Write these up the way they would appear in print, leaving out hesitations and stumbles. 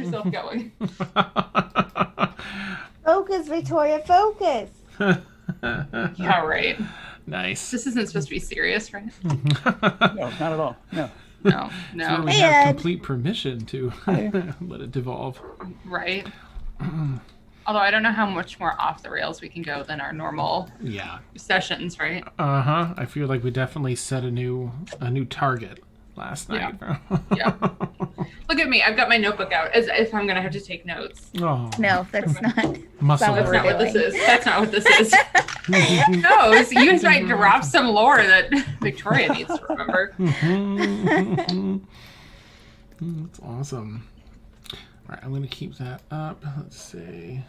yourself going. Focus, Victoria, focus. Yeah, right. Nice. This isn't supposed to be serious, right? No, not at all. No. No. It's where we Hey, have Ed. complete permission to let it devolve. Right. Although I don't know how much more off the rails we can go than our normal sessions, right? I feel like we definitely set a new target last night. Yeah. Look at me. I've got my notebook out as if I'm going to have to take notes. Oh, No, that's not. muscle That's That's not what work. this is. That's not what this is. No, so you guys might drop some lore that Victoria needs to remember. That's awesome. All right, I'm going to keep that up. Let's see.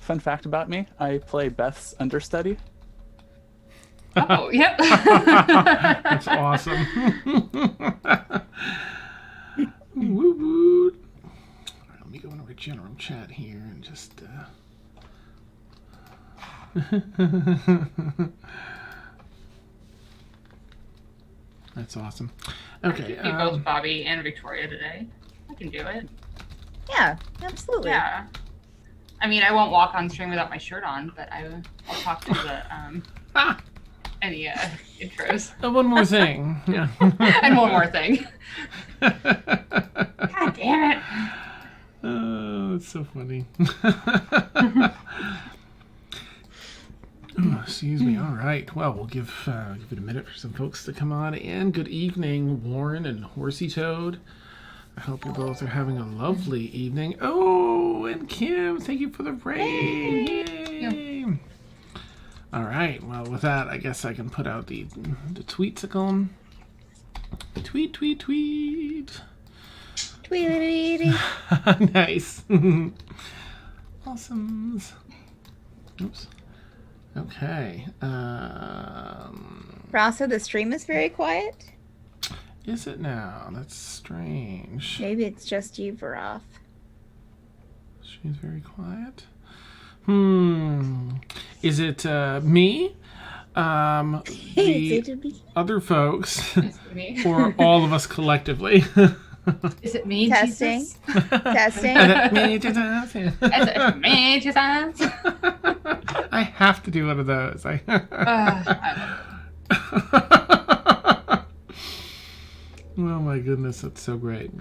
Fun fact about me, I play Beth's understudy. Oh, yep. That's awesome. Woo woo. All right, let me go into our general chat here and just. That's awesome. Okay. You both Bobby and Victoria today. I can do it. Yeah, absolutely. Yeah. I mean, I won't walk on stream without my shirt on, but I'll talk to the any intros. One more thing. Yeah. And one more thing. God damn it. Oh, it's so funny. Oh, excuse me. All right. Well, we'll give it a minute for some folks to come on in. Good evening, Warren and Horsey Toad. I hope you both are having a lovely evening. Oh, and Kim, thank you for the raid. Yay. All right. Well, with that, I guess I can put out the tweetsicle. Tweet. Tweety. Nice. Awesome. Oops. Okay. Rasa, the stream is very quiet. Is it now? That's strange. Maybe it's just you, Varoth. She's very quiet. Is it me? The other folks, Is it me? or all of us collectively? Is it me, Testing. Jesus? Testing. Is it me, Jesus? I have to do one of those. I Oh my goodness, that's so great.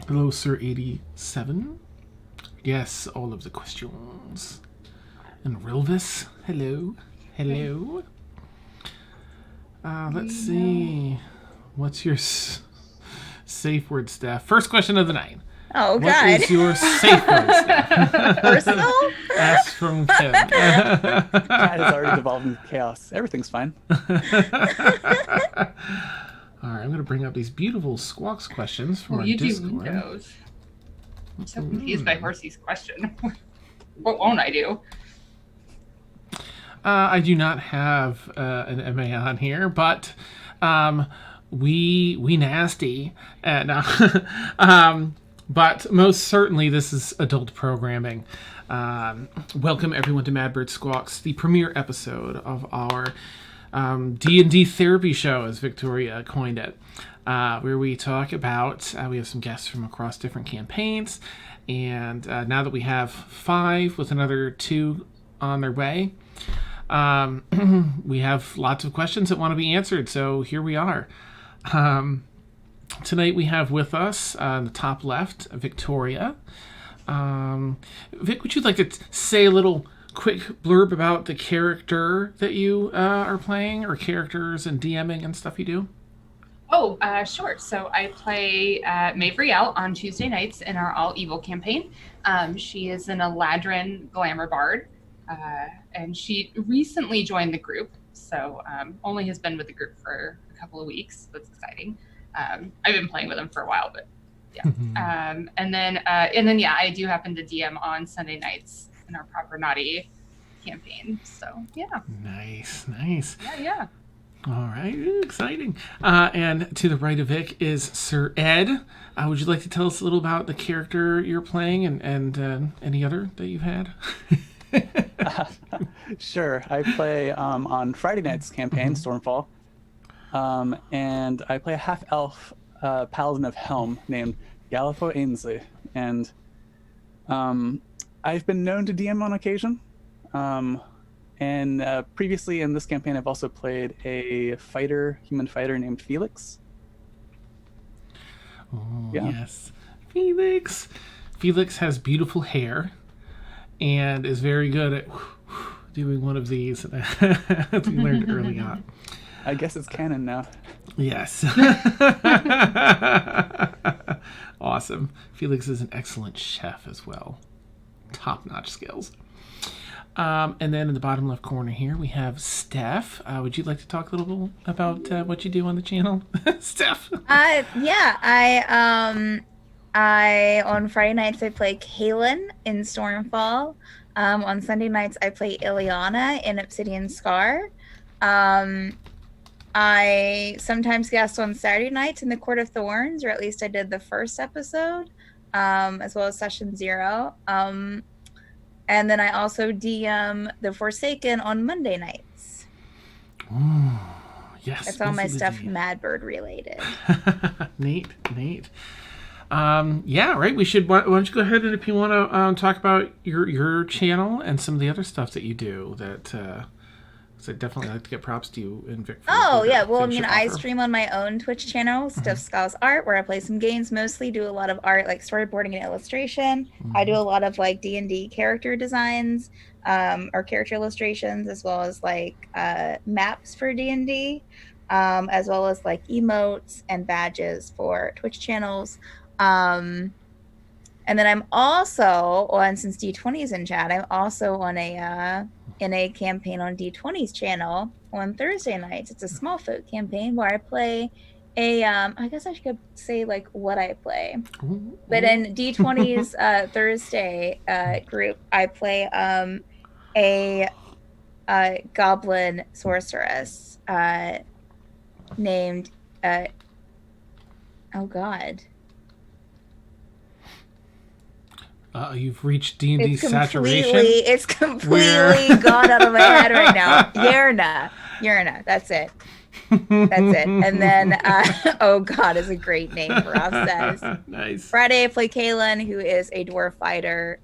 Hello, Sir 87. Yes, all of the questions. And Rilvis, hello. Let's see. What's your safe word staff? First question of the night. Oh, What God. is your safe word staff? Personal? Ask from Kim. Chat has already devolved into chaos. Everything's fine. All right, I'm going to bring up these beautiful Squawks questions from our you do Discord. Windows. I'm so confused by Horsey's question. What won't I do? I do not have an MA on here, but we nasty, and but most certainly this is adult programming. Welcome everyone to Mad Bird Squawks, the premiere episode of our D&D therapy show, as Victoria coined it, where we talk about, we have some guests from across different campaigns, and now that we have 5 with another 2 on their way, we have lots of questions that want to be answered, so here we are. Tonight we have with us, on the top left, Victoria. Vic, would you like to say a little quick blurb about the character that you are playing, or characters and DMing and stuff you do? Oh, sure. So I play Maeve Riel on Tuesday nights in our All Evil campaign. She is an Eladrin glamour bard, and she recently joined the group, so only has been with the group for a couple of weeks. That's exciting. I've been playing with them for a while, but yeah. And then I do happen to DM on Sunday nights in our proper naughty campaign. So yeah, Nice. yeah. All right, exciting. And to the right of Vic is Sir Ed. Would you like to tell us a little about the character you're playing and any other that you've had? Sure. I play on Friday night's campaign, Stormfall, and I play a half-elf paladin of Helm named Galifo Ainsley, and I've been known to DM on occasion. And previously in this campaign, I've also played a human fighter named Felix. Oh, Yeah. yes. Felix. Felix has beautiful hair and is very good at doing one of these. As we learned early on. I guess it's canon now. Yes. Awesome. Felix is an excellent chef as well. Top-notch skills. And then in the bottom left corner here, we have Steph. Would you like to talk a little bit about what you do on the channel, Steph? Yeah, I on Friday nights I play Kaylin in Stormfall. On Sunday nights I play Ileana in Obsidian Scar. I sometimes guest on Saturday nights in the Court of Thorns, or at least I did the first episode, as well as Session 0. And then I also DM The Forsaken on Monday nights. Ooh, yes. That's all my busy. stuff Mad Bird related. Neat. Yeah, right. We should. Why don't you go ahead and if you want to talk about your channel and some of the other stuff that you do that. So I'd definitely like to get props to you and Vic. Oh, yeah. Well, I mean, I stream on my own Twitch channel, Stiff Skulls Art, where I play some games, mostly do a lot of art, like storyboarding and illustration. I do a lot of, like, D&D character designs or character illustrations, as well as, like, maps for D&D, as well as, like, emotes and badges for Twitch channels. And then I'm also on, since D20 is in chat, I'm also on in a campaign on D20's channel on Thursday nights. It's a small folk campaign where I play I guess I should say like what I play. But in D20's Thursday group, I play a goblin sorceress named oh god. You've reached D&D saturation. It's completely gone out of my head right now. Yerna. That's it. And then, oh God, is a great name for us. Says. Nice. Friday, I play Kaylin, who is a dwarf fighter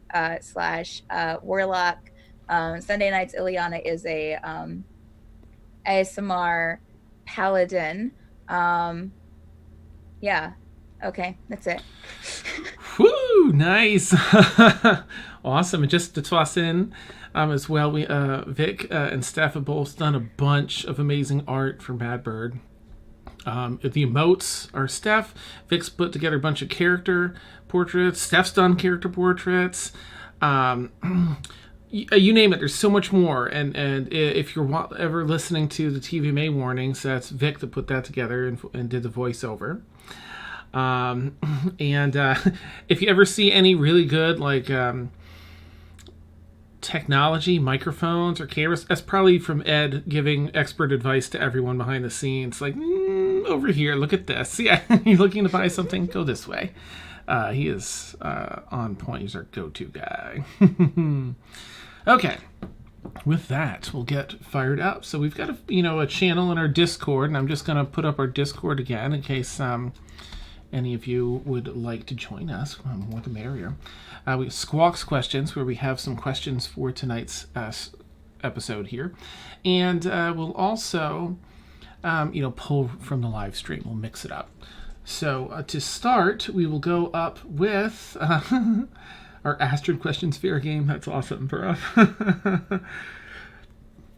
/ warlock. Sunday nights, Ileana is a ASMR paladin. Yeah. Okay, that's it. Woo! Nice. Awesome. And just to toss in as well, we Vic and Steph have both done a bunch of amazing art for Mad Bird. The emotes are Steph. Vic's put together a bunch of character portraits. Steph's done character portraits. You name it. There's so much more. And if you're ever listening to the TVMA warnings, that's Vic that put that together and did the voiceover. And if you ever see any really good like technology, microphones or cameras, that's probably from Ed giving expert advice to everyone behind the scenes. Like, over here, look at this. Yeah, you're looking to buy something, go this way. He is on point. He's our go-to guy. Okay. With that, we'll get fired up. So we've got a channel in our Discord, and I'm just going to put up our Discord again in case any of you would like to join us. More the merrier. We have Squawks questions, where we have some questions for tonight's episode here. And we'll also, pull from the live stream. We'll mix it up. So to start, we will go up with our Astrid Questions Fair game. That's awesome, bro. All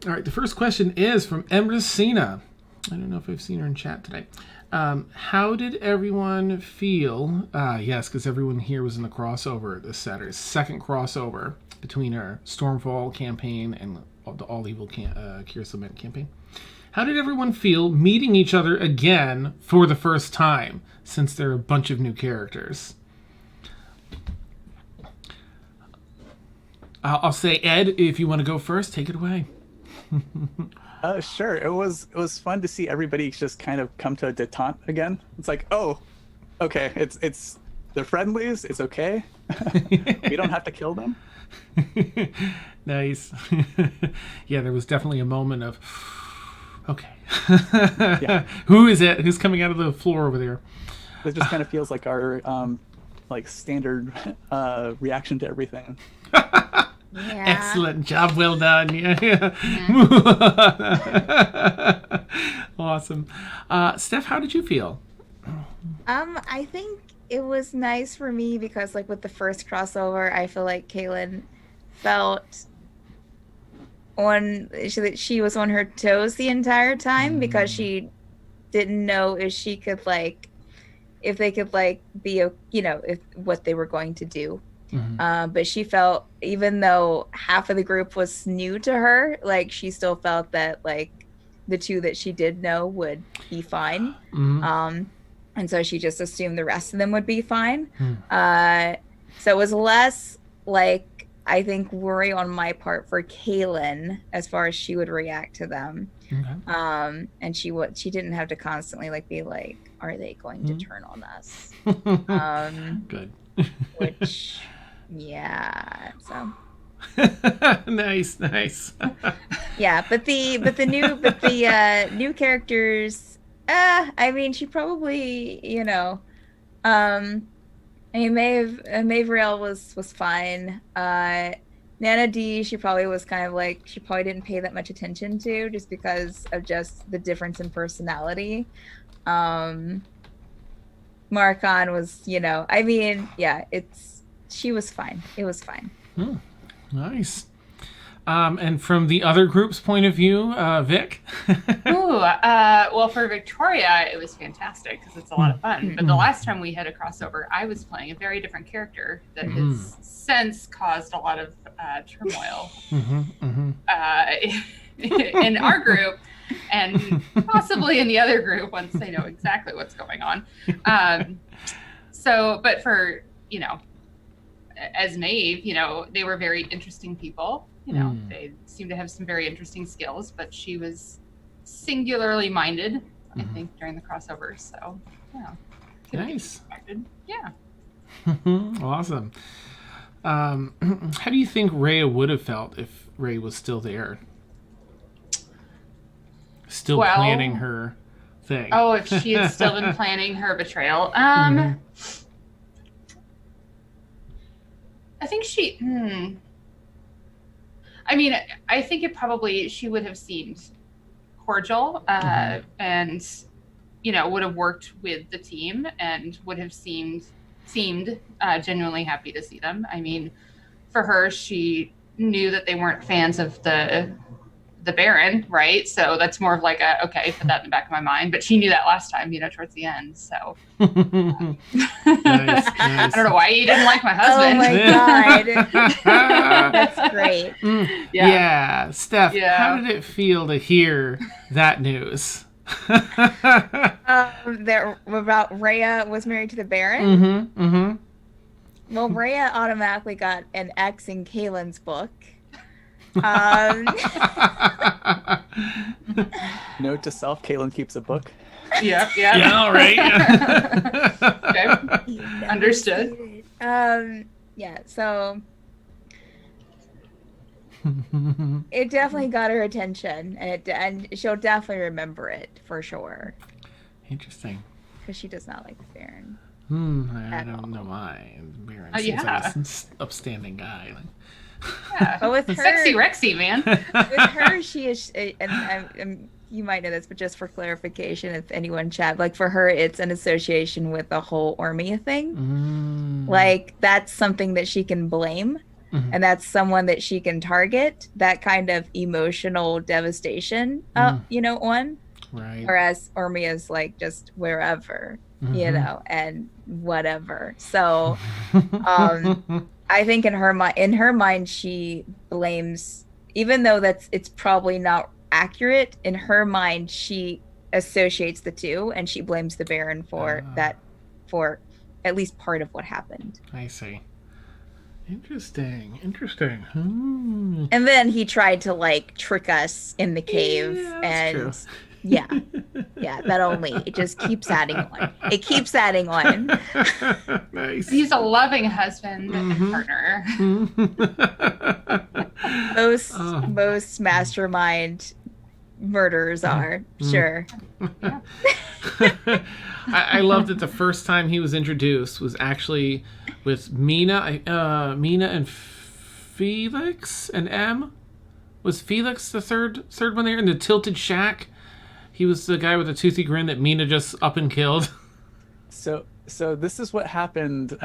right, the first question is from Emracina. I don't know if I've seen her in chat today. How did everyone feel? Yes, because everyone here was in the crossover this Saturday. Second crossover between our Stormfall campaign and the All Evil Curious Lament campaign. How did everyone feel meeting each other again for the first time, since there are a bunch of new characters? I'll say, Ed, if you want to go first, take it away. Sure. It was fun to see everybody just kind of come to a detente again. It's like, oh, okay, it's they're friendlies. It's okay. We don't have to kill them. Nice. Yeah, there was definitely a moment of, okay. Yeah. Who is it? Who's coming out of the floor over there? It just kind of feels like our like standard reaction to everything. Yeah. Excellent job, well done. Yeah. Awesome. Steph, how did you feel? I think it was nice for me because, like, with the first crossover, I feel like Kaylin felt she was on her toes the entire time because she didn't know if she could if they could be if what they were going to do. But she felt, even though half of the group was new to her, like, she still felt that the two that she did know would be fine. And so she just assumed the rest of them would be fine. So it was less I think worry on my part for Kaylin as far as she would react to them. Okay. And she didn't have to constantly be like, are they going to turn on us? Good. Which, yeah. So nice. yeah, but the new characters. I mean, she probably, I mean, Mavriel was fine. Nana D, she probably was kind of she probably didn't pay that much attention to just because of just the difference in personality. Marcon was, I mean, yeah, she was fine. It was fine. Nice. And from the other group's point of view, Vic? Well, for Victoria, it was fantastic because it's a lot of fun. But the last time we had a crossover, I was playing a very different character that has since caused a lot of turmoil in our group and possibly in the other group once they know exactly what's going on. But for, as Maeve, they were very interesting people. They seem to have some very interesting skills, but she was singularly minded, I think, during the crossover. So, yeah. Nice. Yeah. Awesome. How do you think Rhea would have felt if Ray was still there? Still planning her thing. Oh, if she had still been planning her betrayal. I think she... I mean, I think she would have seemed cordial and, would have worked with the team and would have seemed genuinely happy to see them. I mean, for her, she knew that they weren't fans of the Baron, right? So that's more of okay, put that in the back of my mind. But she knew that last time, towards the end. So nice. I don't know why you didn't like my husband. Oh my god, that's great. Yeah. Steph, how did it feel to hear that news? About Rhea was married to the Baron. Well, Rhea automatically got an X in Kaylin's book. Note to self: Kaylin keeps a book. Yeah. All right. Okay. Understood. Yeah. So it definitely got her attention, and she'll definitely remember it for sure. Interesting. Because she does not like the Baron. I don't know why. Baron seems like an upstanding guy. Yeah, but with her, sexy Rexy, man. With her, she is, and you might know this, but just for clarification, if anyone chat, for her, it's an association with the whole Ormia thing. That's something that she can blame, and that's someone that she can target. That kind of emotional devastation, on. Right. Whereas Ormia's just wherever, and whatever. So, I think in her mind, she blames, even though it's probably not accurate. In her mind, she associates the two, and she blames the Baron for at least part of what happened. I see. Interesting. And then he tried to like trick us in the cave, Yeah, and that's true. yeah, it just keeps adding on. It keeps adding on. Nice. He's a loving husband and partner. Most mastermind murderers are, sure. I love that the first time he was introduced was actually with Mina and Felix and M. Was Felix the third one there in the tilted shack? He was the guy with the toothy grin that Mina just up and killed. So this is what happened.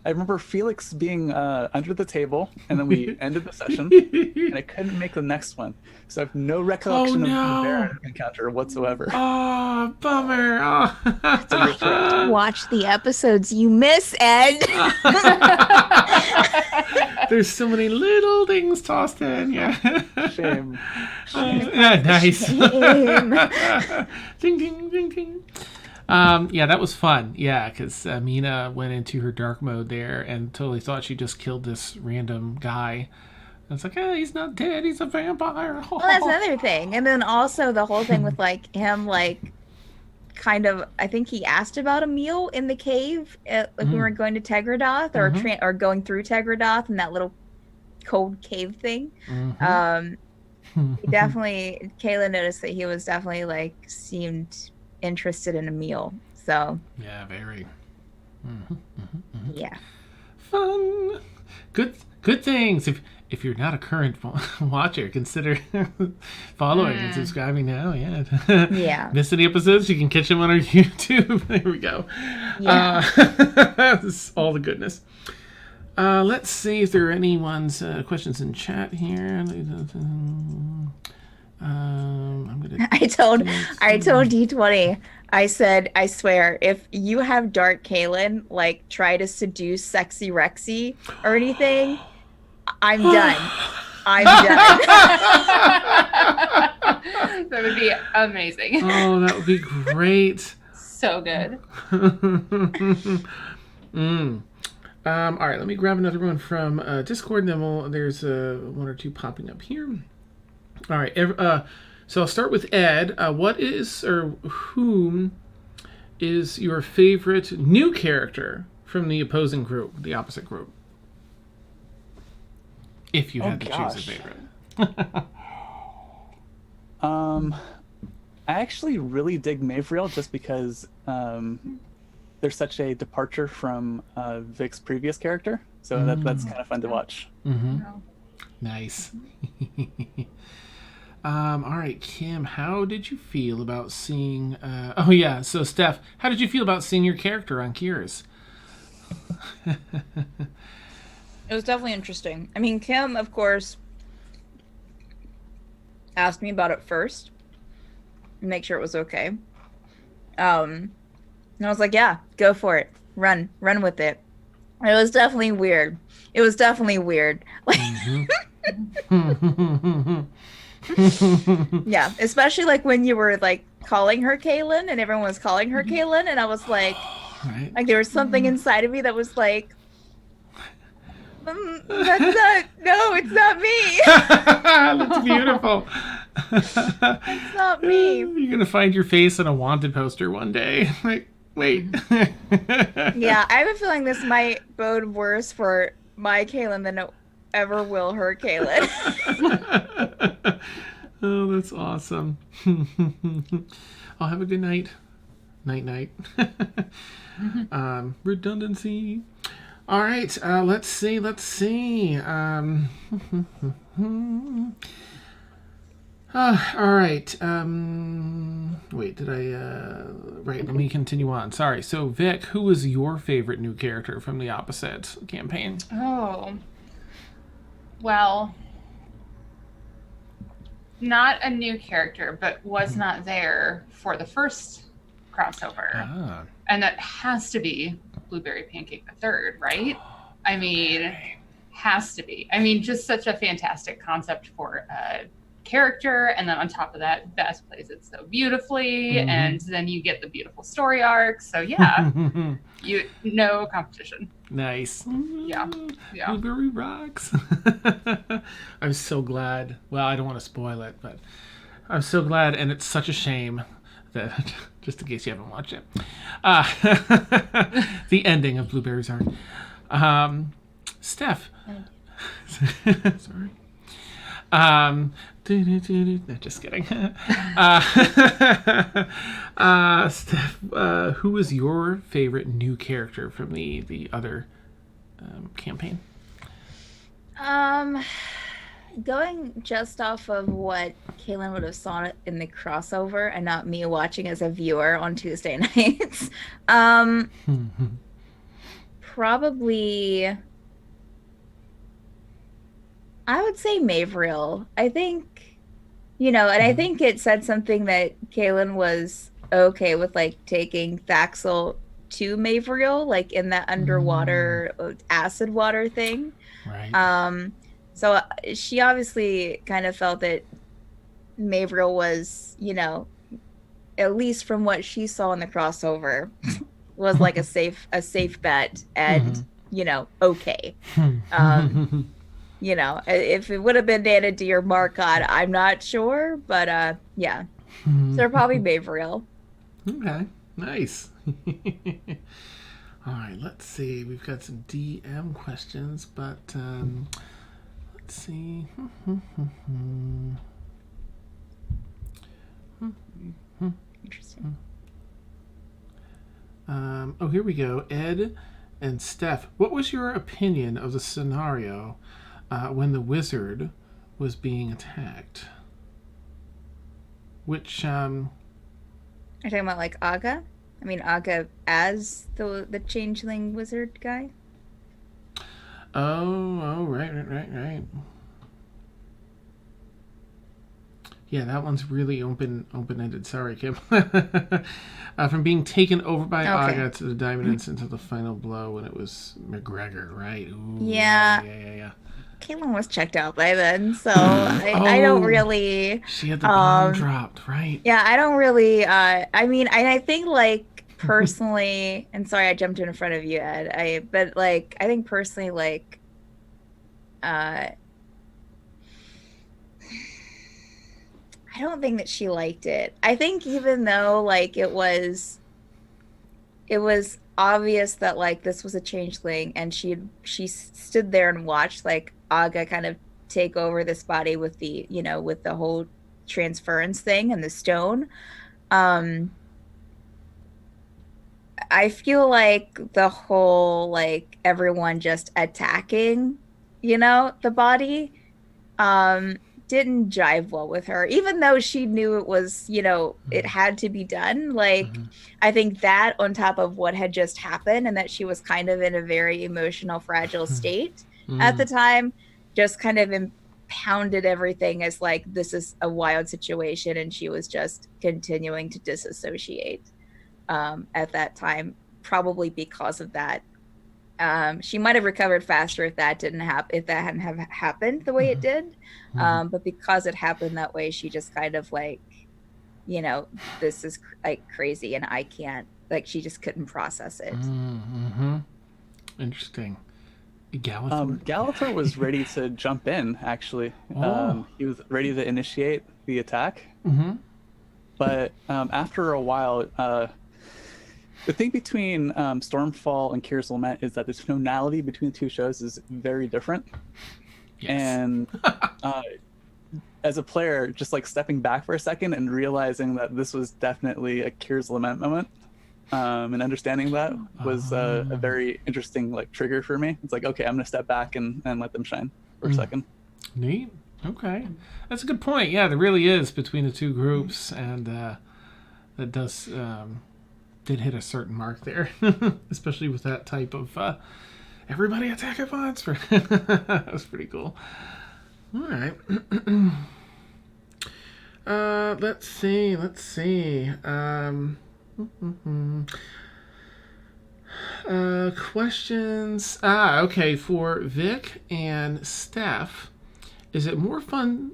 I remember Felix being under the table, and then we ended the session, and I couldn't make the next one. So I have no recollection of the Baron encounter whatsoever. Oh, bummer. Oh. Watch the episodes you miss, Ed. There's so many little things tossed in. Yeah. Shame. Yeah, nice. Shame. Ding, ding, ding, ding. Yeah, that was fun. Yeah, because Mina went into her dark mode there and totally thought she just killed this random guy. And it's like, he's not dead. He's a vampire. Well, that's another thing. And then also the whole thing with like him, like kind of, I think he asked about a meal in the cave, like we were going to Tegradoth or going through Tegradoth and that little cold cave thing. Definitely, Kayla noticed that he was definitely like seemed interested in a meal. So yeah, very. Yeah. Fun. Good things. If you're not a current watcher, consider following and subscribing now. Yeah. Yeah. Miss any episodes? You can catch them on our YouTube. There we go. Yeah. This is all the goodness. Let's see if there are anyone's questions in chat here. I told D20, I said, I swear, if you have Dark Kaylin, like, try to seduce Sexy Rexy or anything, I'm done. I'm done. That would be amazing. Oh, that would be great. So good. All right, let me grab another one from Discord, and then there's one or two popping up here. All right, so I'll start with Ed. What is or whom is your favorite new character from the opposing group, the opposite group? If you had to choose a favorite. I actually really dig Mavriel just because there's such a departure from Vic's previous character. So that's kind of fun to watch. Nice. All right, Kim, how did you feel about seeing... so Steph, how did you feel about seeing your character on Cures? It was definitely interesting. I mean, Kim, of course, asked me about it first. Make sure it was okay. And I was like, yeah, go for it. Run with it. It was definitely weird. Like, yeah, especially like when you were like calling her Kaylin and everyone was calling her Kaylin, and I was like, like there was something inside of me that was like, it's not me. That's beautiful. It's not me. You're gonna find your face on a wanted poster one day. Like, wait. Yeah, I have a feeling this might bode worse for my Kaylin than it ever will her Kaylin. Oh, that's awesome. I'll have a good night. Night. Redundancy. All right, let's see. All right. Wait, did I... Right, let me continue on. Sorry. So, Vic, who was your favorite new character from the opposite campaign? Oh. Well, not a new character, but was not there for the first crossover. And that has to be Blueberry Pancake the Third, right? I mean, has to be. I mean, just such a fantastic concept for character, and then on top of that, Beth plays it so beautifully, and then you get the beautiful story arc. So yeah, no competition. Nice. Yeah. Blueberry rocks. I'm so glad. Well, I don't want to spoil it, but I'm so glad, and it's such a shame that, just in case you haven't watched it, the ending of Blueberry's Arc. Steph. Sorry. No, just kidding. Steph, who was your favorite new character from the other campaign? Going just off of what Kaylin would have saw in the crossover and not me watching as a viewer on Tuesday nights, probably I would say Mavriel. I think, and I think it said something that Kaylin was okay with, like, taking Thaxel to Mavriel, like in that underwater acid water thing. Right. So she obviously kind of felt that Mavriel was, at least from what she saw in the crossover, was like a safe bet and, okay. If it would have been Nana D or Marcotte, I'm not sure, but yeah. So they're probably Mavriel. Okay, nice. All right, let's see. We've got some DM questions, but let's see. Interesting. Oh, here we go. Ed and Steph, what was your opinion of the scenario when the wizard was being attacked? Which Are you talking about like Aga? I mean Aga as the changeling wizard guy? Oh, right. Yeah, that one's really open-ended. Sorry, Kim. From being taken over by Aga to the Diamond Instant to the final blow when it was McGregor, right? Ooh, yeah. Caitlin was checked out by then, so I don't really... She had the bomb dropped, right? Yeah, I don't really... I think, like, personally... and sorry, I jumped in front of you, Ed. I think personally, like... I don't think that she liked it. I think even though, like, it was obvious that, like, this was a changeling, and she stood there and watched, like, Aga kind of take over this body with the, with the whole transference thing and the stone. I feel like the whole, like, everyone just attacking, the body, didn't jive well with her, even though she knew it was, it had to be done. Like, I think that on top of what had just happened and that she was kind of in a very emotional, fragile state at the time, just kind of impounded everything as like, this is a wild situation. And she was just continuing to disassociate at that time, probably because of that. She might have recovered faster if that hadn't have happened the way it did. But because it happened that way, she just kind of like, this is like crazy and I can't, like, she just couldn't process it. Interesting. Galator was ready to jump in, actually. He was ready to initiate the attack. But after a while, the thing between Stormfall and Kira's Lament is that the tonality between the two shows is very different. Yes. And as a player, just like stepping back for a second and realizing that this was definitely a Kira's Lament moment, and understanding that was a very interesting like trigger for me. It's like, okay, I'm gonna step back and let them shine for a second. Neat. Okay, that's a good point. Yeah, there really is between the two groups, and that does did hit a certain mark there, especially with that type of everybody attack at once. That was pretty cool. All right. Let's see. Questions. Okay. For Vic and Steph, is it more fun?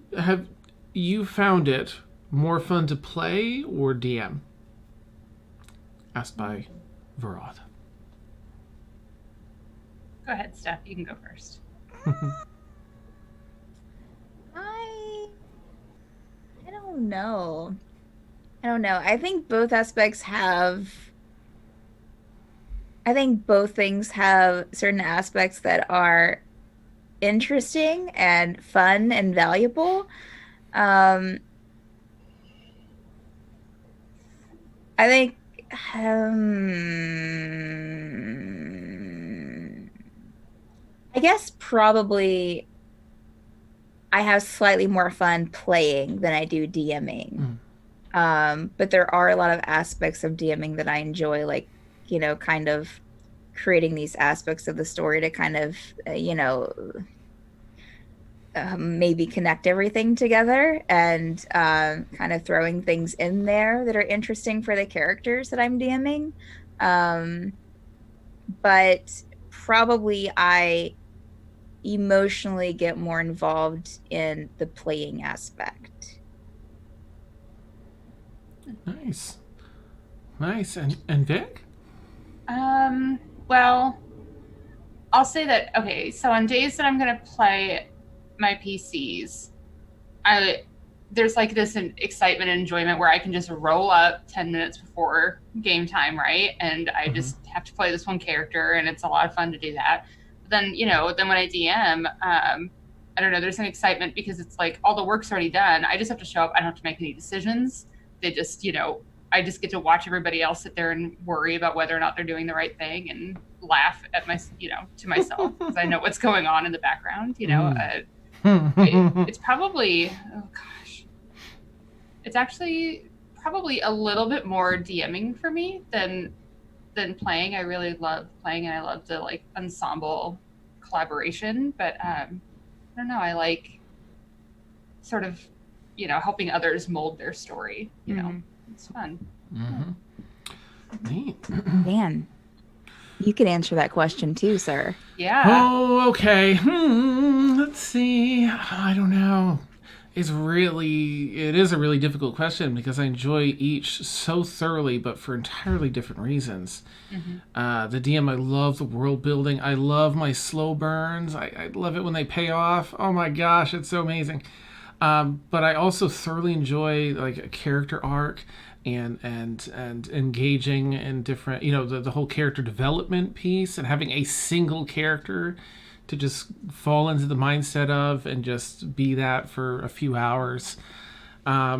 you found it more fun to play or DM? Asked by Varoth. Go ahead, Steph. You can go first. I don't know. I think both aspects have. I think both things have certain aspects that are interesting and fun and valuable. I think. I guess probably I have slightly more fun playing than I do DMing. But there are a lot of aspects of DMing that I enjoy, like, kind of creating these aspects of the story to kind of, maybe connect everything together and kind of throwing things in there that are interesting for the characters that I'm DMing. But probably I emotionally get more involved in the playing aspect. Nice. And Vic? Well, I'll say that, okay, so on days that I'm going to play my PCs, there's like this excitement and enjoyment where I can just roll up 10 minutes before game time, right? And I just have to play this one character, and it's a lot of fun to do that. But then, then when I DM, I don't know, there's an excitement because it's like all the work's already done. I just have to show up. I don't have to make any decisions. They just, I just get to watch everybody else sit there and worry about whether or not they're doing the right thing and laugh at to myself because I know what's going on in the background. It's probably, oh gosh, it's actually probably a little bit more DMing for me than playing. I really love playing, and I love the like ensemble collaboration. But I don't know. I like sort of helping others mold their story. It's fun. Neat. Dan, you can answer that question too, sir. Yeah. Oh, okay. Let's see. I don't know. It is a really difficult question because I enjoy each so thoroughly, but for entirely different reasons. The DM, I love the world building. I love my slow burns. I love it when they pay off. Oh my gosh, it's so amazing. But I also thoroughly enjoy like a character arc and engaging in different, the whole character development piece and having a single character to just fall into the mindset of and just be that for a few hours. I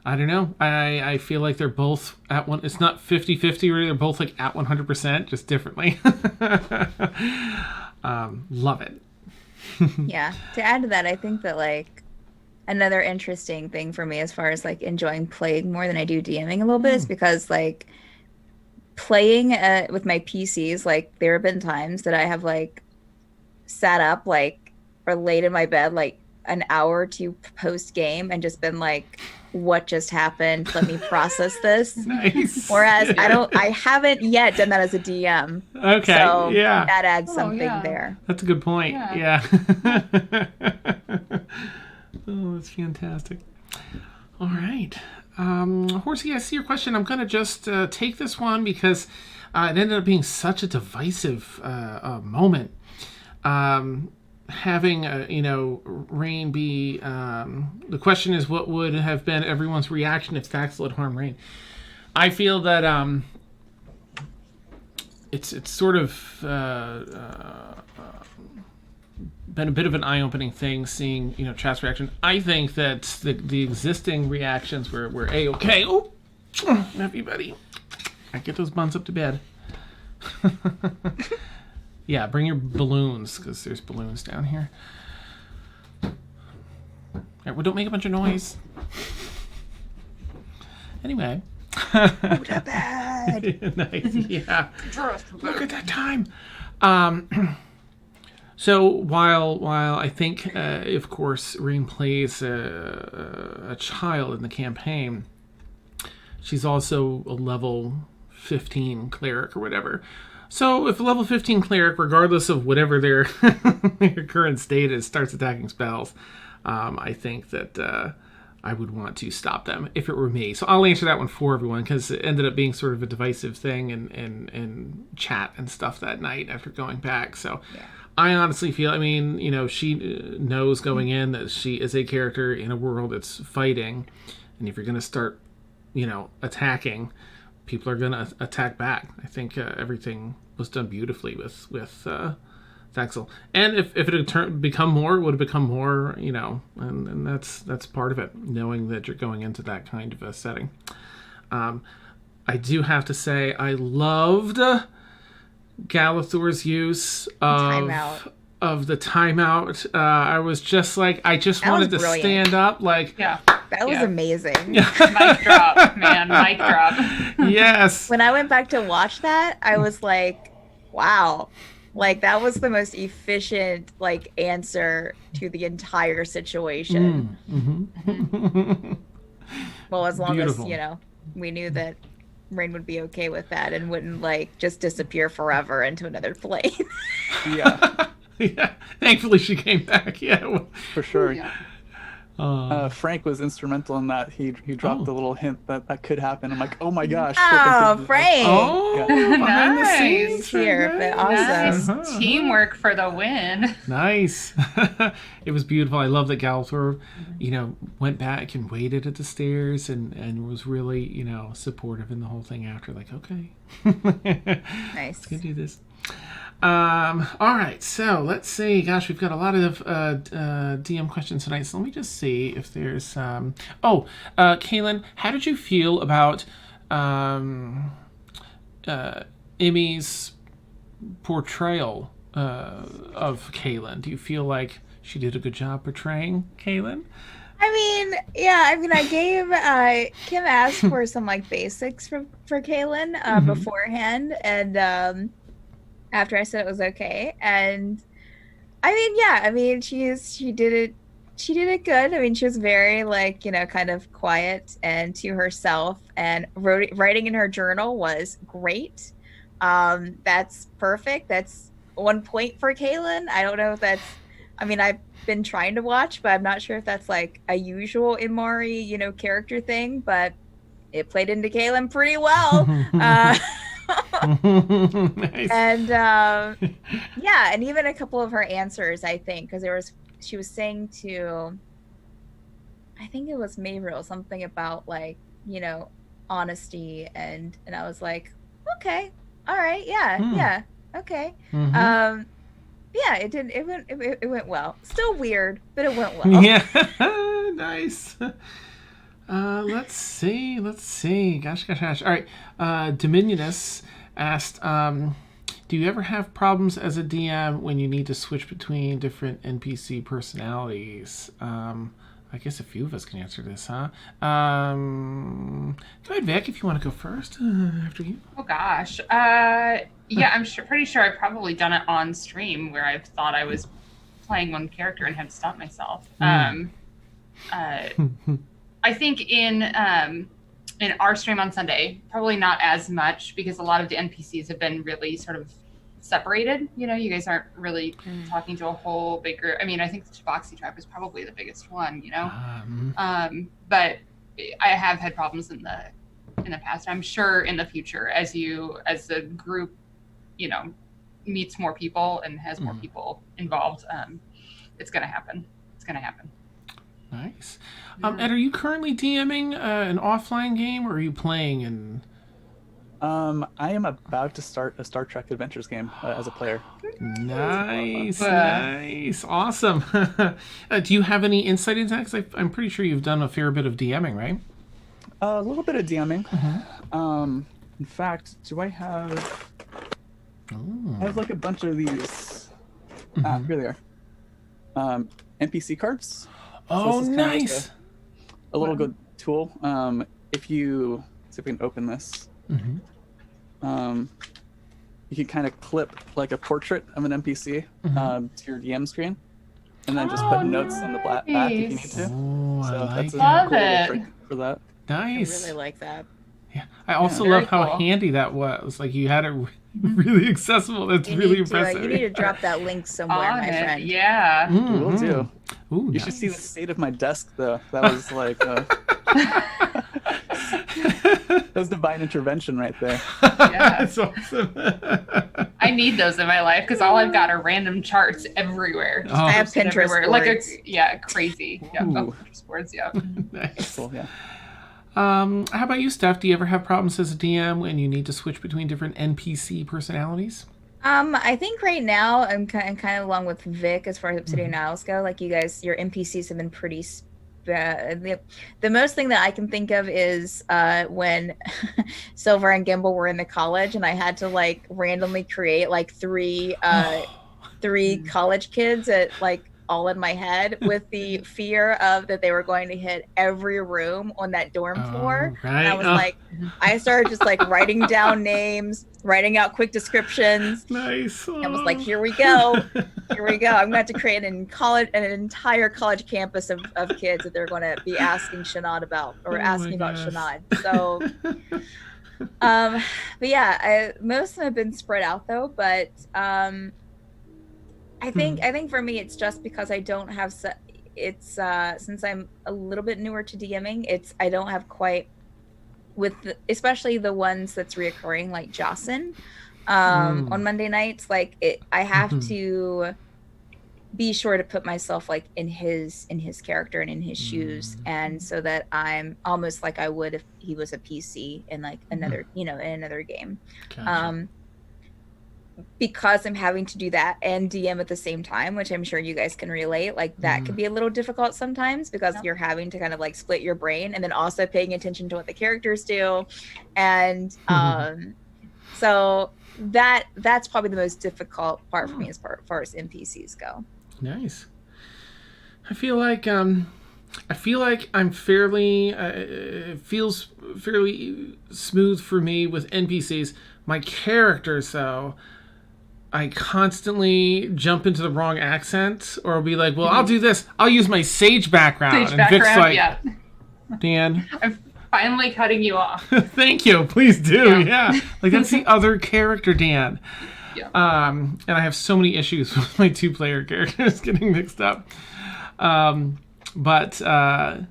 don't know. I feel like they're both at one. It's not 50-50, really. They're both like at 100%, just differently. Love it. Yeah. To add to that, I think that like another interesting thing for me as far as like enjoying playing more than I do DMing a little bit is because like playing with my PCs, like there have been times that I have like sat up like or laid in my bed like an hour or two post game and just been like, what just happened? Let me process this. Nice. Whereas I haven't yet done that as a DM. Okay. So yeah. that adds something there. That's a good point. Yeah. Oh, that's fantastic. All right. Horsey, I see your question. I'm going to just take this one because it ended up being such a divisive moment. Having, Rain be... the question is, what would have been everyone's reaction if Thaxel had harmed Rain? I feel that it's sort of... been a bit of an eye-opening thing seeing chat's reaction. I think that the existing reactions were A-okay. Oh, everybody, I get those buns up to bed. Yeah, bring your balloons because there's balloons down here. All right, well, don't make a bunch of noise. Anyway. Go to bed. Nice. Yeah. Look at that time. So while I think, of course, Rain plays a child in the campaign, she's also a level 15 cleric or whatever. So if a level 15 cleric, regardless of whatever their current state is, starts attacking spells, I think that I would want to stop them if it were me. So I'll answer that one for everyone because it ended up being sort of a divisive thing in chat and stuff that night after going back. So I honestly feel, I mean, you know, she knows going in that she is a character in a world that's fighting. And if you're going to start, you know, attacking, people are going to attack back. I think everything was done beautifully with Thaxel. And if it had become more, it would have become more, you know, and that's part of it, knowing that you're going into that kind of a setting. I do have to say I loved Galathor's use of the timeout. I was just like, I just wanted to stand up, like, that was amazing. Mic drop, man, mic drop. Yes. When I went back to watch that, I was like, wow, like that was the most efficient like answer to the entire situation. Well, as long as, you know, we knew that Rain would be okay with that and wouldn't like just disappear forever into another plane. Yeah. Yeah. Thankfully she came back. Yeah. For sure. Yeah. Frank was instrumental in that. He dropped a little hint that could happen. I'm like, oh my gosh. Oh, Frank. Oh, behind the scenes here, but awesome. Nice. Teamwork for the win. Nice. It was beautiful. I love that Galathor, you know, went back and waited at the stairs and was really, you know, supportive in the whole thing after. Like, okay. Nice. Let's go do this. All right, so let's see. Gosh, we've got a lot of DM questions tonight. So let me just see if there's. Kaylin, how did you feel about Emmy's portrayal of Kaylin? Do you feel like she did a good job portraying Kaylin? I mean, I gave Kim asked for some like basics for Kaylin beforehand, and after I said it was okay, and I mean, she did it good. I mean, she was very like, you know, kind of quiet and to herself, and writing in her journal was great. That's perfect. That's 1 point for Kaylin. I don't know if that's, I mean, I've been trying to watch, but I'm not sure if that's like a usual Imari, you know, character thing, but it played into Kaylin pretty well. Nice. And and even a couple of her answers, I think, because she was saying to, I think it was Mavril, something about like, you know, honesty, and I was like, okay, all right, yeah, okay. It went well. Still weird, but it went well. Yeah. Nice. Let's see. Gosh. All right. Dominionus asked, do you ever have problems as a DM when you need to switch between different NPC personalities? I guess a few of us can answer this, huh? Go ahead, Vic, if you want to go first. After you. Oh gosh. Yeah, I'm pretty sure I've probably done it on stream where I've thought I was playing one character and had to stop myself. I think in our stream on Sunday, probably not as much because a lot of the NPCs have been really sort of separated. You know, you guys aren't really talking to a whole big group. I mean, I think the Tabaxi tribe is probably the biggest one, you know. But I have had problems in the past. I'm sure in the future, as the group, you know, meets more people and has more people involved, it's gonna happen. Nice. Ed, are you currently DMing an offline game, or are you playing in? I am about to start a Star Trek Adventures game as a player. Nice, awesome. Do you have any insight into that? Because I'm pretty sure you've done a fair bit of DMing, right? A little bit of DMing. In fact, do I have? I have like a bunch of these. Here they are. NPC cards. Oh, so nice. Like a little good tool. If you see if we can open this. You can kind of clip like a portrait of an NPC to your DM screen, and then just put notes on the back if you need to. Oh, so like that's a cool little trick for that. Nice. I really like that. Yeah, I also love how handy that was. Like you had it really accessible. That's really impressive. You need to drop that link somewhere, my friend. Yeah. We'll do. Ooh, You should see the state of my desk, though. That was like that was divine intervention right there. Yeah. That's awesome. I need those in my life because all I've got are random charts everywhere. Oh. I have Posted Pinterest everywhere. boards. Crazy. Yeah, Ooh. Pinterest boards. Yeah. Nice. Cool, yeah. How about you, Steph? Do you ever have problems as a DM when you need to switch between different NPC personalities? I think right now I'm kind of along with Vic as far as Obsidian Isles go. Like you guys, your NPCs have been pretty. The most thing that I can think of is when Silver and Gimbal were in the college, and I had to like randomly create like three college kids at like all in my head with the fear of that they were going to hit every room on that dorm floor. Right. And I was like, I started just like writing down names, writing out quick descriptions. Nice. I was like, here we go. Here we go. I'm going to have to create an entire college campus of kids that they're going to be asking Shanad about or asking about Shanad. So, but yeah, most of them have been spread out though. But I think for me, it's just because I don't have, since I'm a little bit newer to DMing, I don't have quite especially the ones that's reoccurring like Jocelyn on Monday nights. Like I have to be sure to put myself like in his character and in his shoes, and so that I'm almost like I would if he was a PC in like another in another game. Gotcha. Because I'm having to do that and DM at the same time, which I'm sure you guys can relate, like that could be a little difficult sometimes because you're having to kind of like split your brain and then also paying attention to what the characters do. And so that's probably the most difficult part for me as far as NPCs go. Nice. I feel like I'm fairly it feels fairly smooth for me with NPCs. My characters though, I constantly jump into the wrong accent, or I'll be like, well, I'll do this. I'll use my sage background. Vic's like, yeah. Dan. I'm finally cutting you off. Thank you. Please do. Yeah. Like that's the other character, Dan. Yeah. And I have so many issues with my 2-player characters getting mixed up. Yeah, I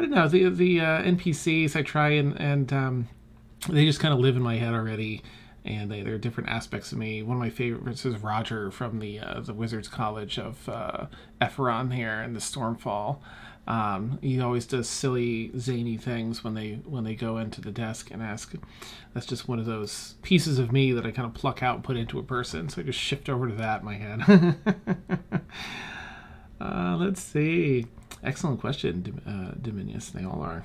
don't know. The NPCs I try and they just kind of live in my head already. And they're different aspects of me. One of my favorites is Roger from the Wizards College of Ephron here in the Stormfall. He always does silly, zany things when they go into the desk and ask. That's just one of those pieces of me that I kind of pluck out and put into a person. So I just shift over to that in my head. Let's see. Excellent question, Dominius. They all are.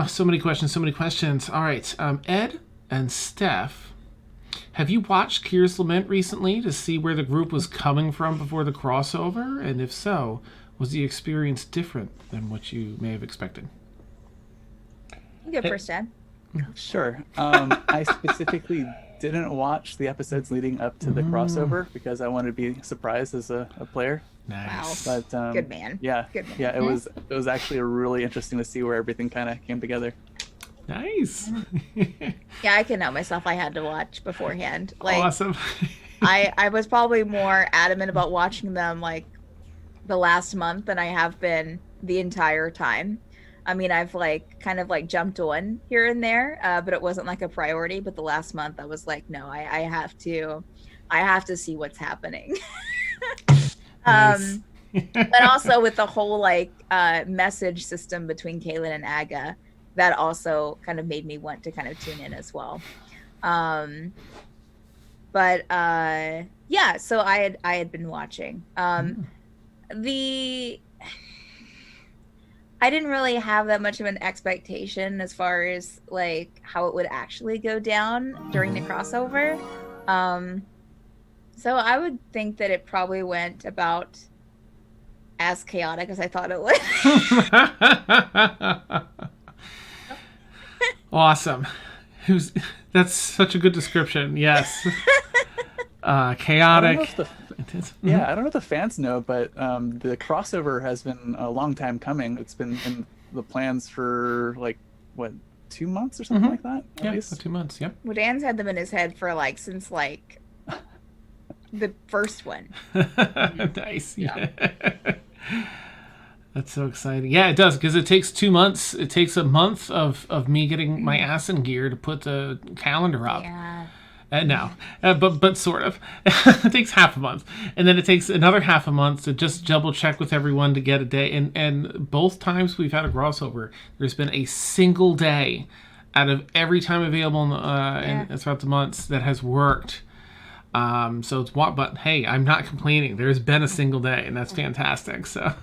So many questions. All right. Ed and Steph, have you watched Kyr's Lament recently to see where the group was coming from before the crossover? And if so, was the experience different than what you may have expected? You go first, Ed. Sure. I specifically didn't watch the episodes leading up to the crossover because I wanted to be surprised as a player. Nice. Wow. But Good man. Yeah. Good man. Yeah, it was actually really interesting to see where everything kind of came together. Nice. Yeah, I can know myself. I had to watch beforehand. Like, Awesome. I was probably more adamant about watching them like the last month than I have been the entire time. I mean, I've like kind of like jumped on here and there, but it wasn't like a priority. But the last month, I was like, no, I have to see what's happening. Nice. But also with the whole like message system between Kaylin and Aga, that also kind of made me want to kind of tune in as well. Yeah, so I had been watching. I didn't really have that much of an expectation as far as like how it would actually go down during the crossover. So I would think that it probably went about as chaotic as I thought it would. Awesome. That's such a good description. Yes. Chaotic. I don't know if the fans know, but the crossover has been a long time coming. It's been in the plans for like, what, 2 months or something like that? Yeah, 2 months, yep. Well, Dan's had them in his head for like, since like the first one. Nice. Yeah. That's so exciting. Yeah, it does, because it takes 2 months. It takes a month of me getting my ass in gear to put the calendar up. Yeah. No, but sort of. It takes half a month, and then it takes another half a month to just double check with everyone to get a day. And both times we've had a crossover, there's been a single day out of every time available throughout the months that has worked. So it's what, but hey, I'm not complaining. There's been a single day, and that's fantastic. So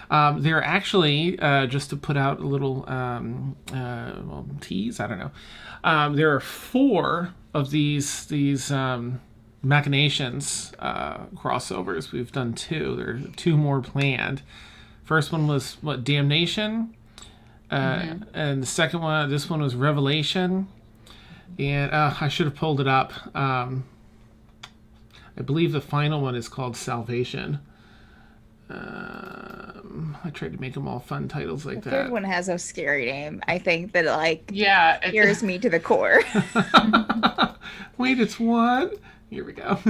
there are actually, just to put out a little tease, I don't know. There are 4 of these machinations crossovers. We've done 2. There are 2 more planned. First one was Damnation, and the second one, this one was Revelation. And I should have pulled it up. I believe the final one is called Salvation. I tried to make them all fun titles like The that. third one has a scary name. I think that Yeah. scares me to the core. Wait, it's what? Here we go.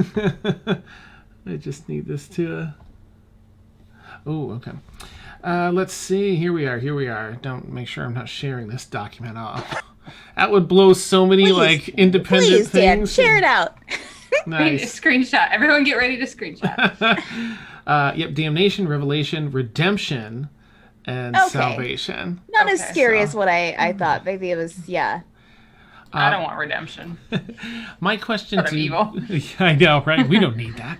I just need this to... Oh, okay. Let's see. Here we are. Don't make sure I'm not sharing this document off. That would blow so many independent Please, Dan, things. share it out. Nice. Screenshot. Everyone get ready to screenshot. Yep, Damnation, Revelation, Redemption, and Salvation. Not as scary so- as what I thought. Maybe it was, yeah. I don't want redemption. My question Sort of to evil. I know, right? We don't need that.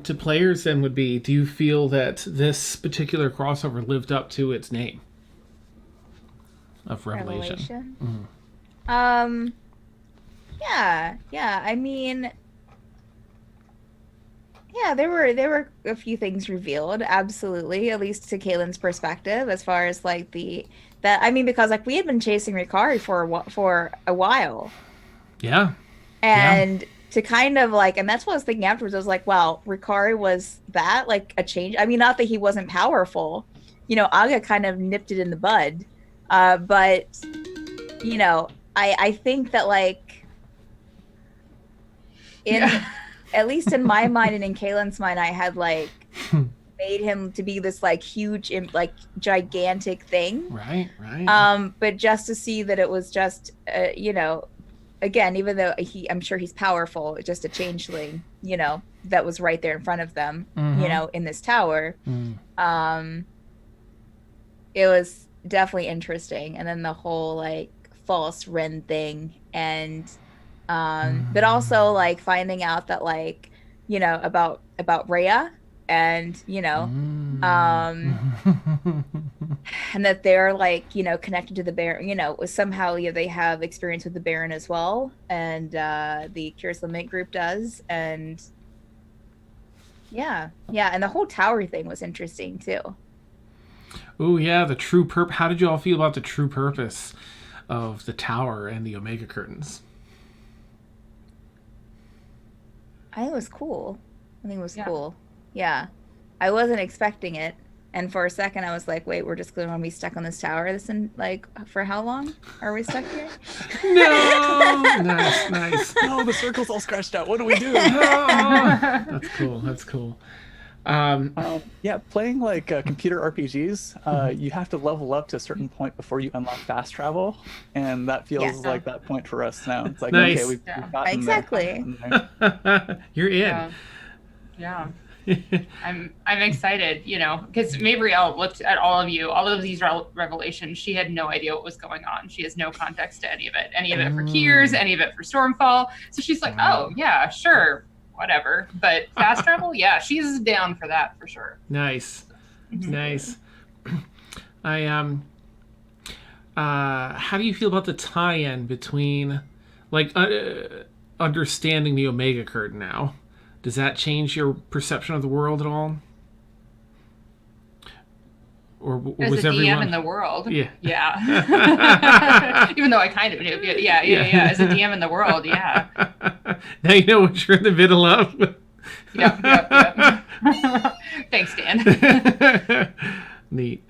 To players then would be, do you feel that this particular crossover lived up to its name of Revelation? Yeah. I mean, yeah, there were a few things revealed, absolutely, at least to Kaylin's perspective, as far as because we had been chasing Ricari for a while. Yeah. And to kind of and that's what I was thinking afterwards. I was like, wow, Ricari was that a change. I mean, not that he wasn't powerful. Aga kind of nipped it in the bud. But I think that at least in my mind and in Kaylin's mind, I had made him to be this huge, gigantic thing. Right. But just to see that it was just, again, even though I'm sure he's powerful, just a changeling, that was right there in front of them, in this tower. It was definitely interesting. And then the whole false Ren thing, and but also finding out that about Rhea, and and that they're connected to the Baron, somehow they have experience with the Baron as well, and the Curious Lament group does, and and the whole tower thing was interesting too. Oh yeah, the true purpose. How did you all feel about the true purpose of the tower and the Omega curtains? I think it was cool. Cool. Yeah. I wasn't expecting it. And for a second I was like, wait, we're just going to be stuck on this tower for how long are we stuck here? No. Nice. No, the circle's all scratched out. What do we do? That's cool. Playing computer RPGs, you have to level up to a certain point before you unlock fast travel, and that feels like that point for us now. It's like, nice. okay, we've gotten exactly there. You're in. Yeah. I'm excited, because Mavriel looked at all of these revelations. She had no idea what was going on. She has no context to any of it for Kiers, any of it for Stormfall. So she's like, oh yeah, sure, whatever. But fast travel, yeah, she's down for that for sure. Nice. I how do you feel about the tie-in between understanding the Omega curtain now? Does that change your perception of the world at all? Or as was a everyone... DM in the world? Yeah. Even though I kind of knew. Yeah. As a DM in the world, yeah. Now you know what you're in the middle of. Yep. Thanks, Dan. Neat.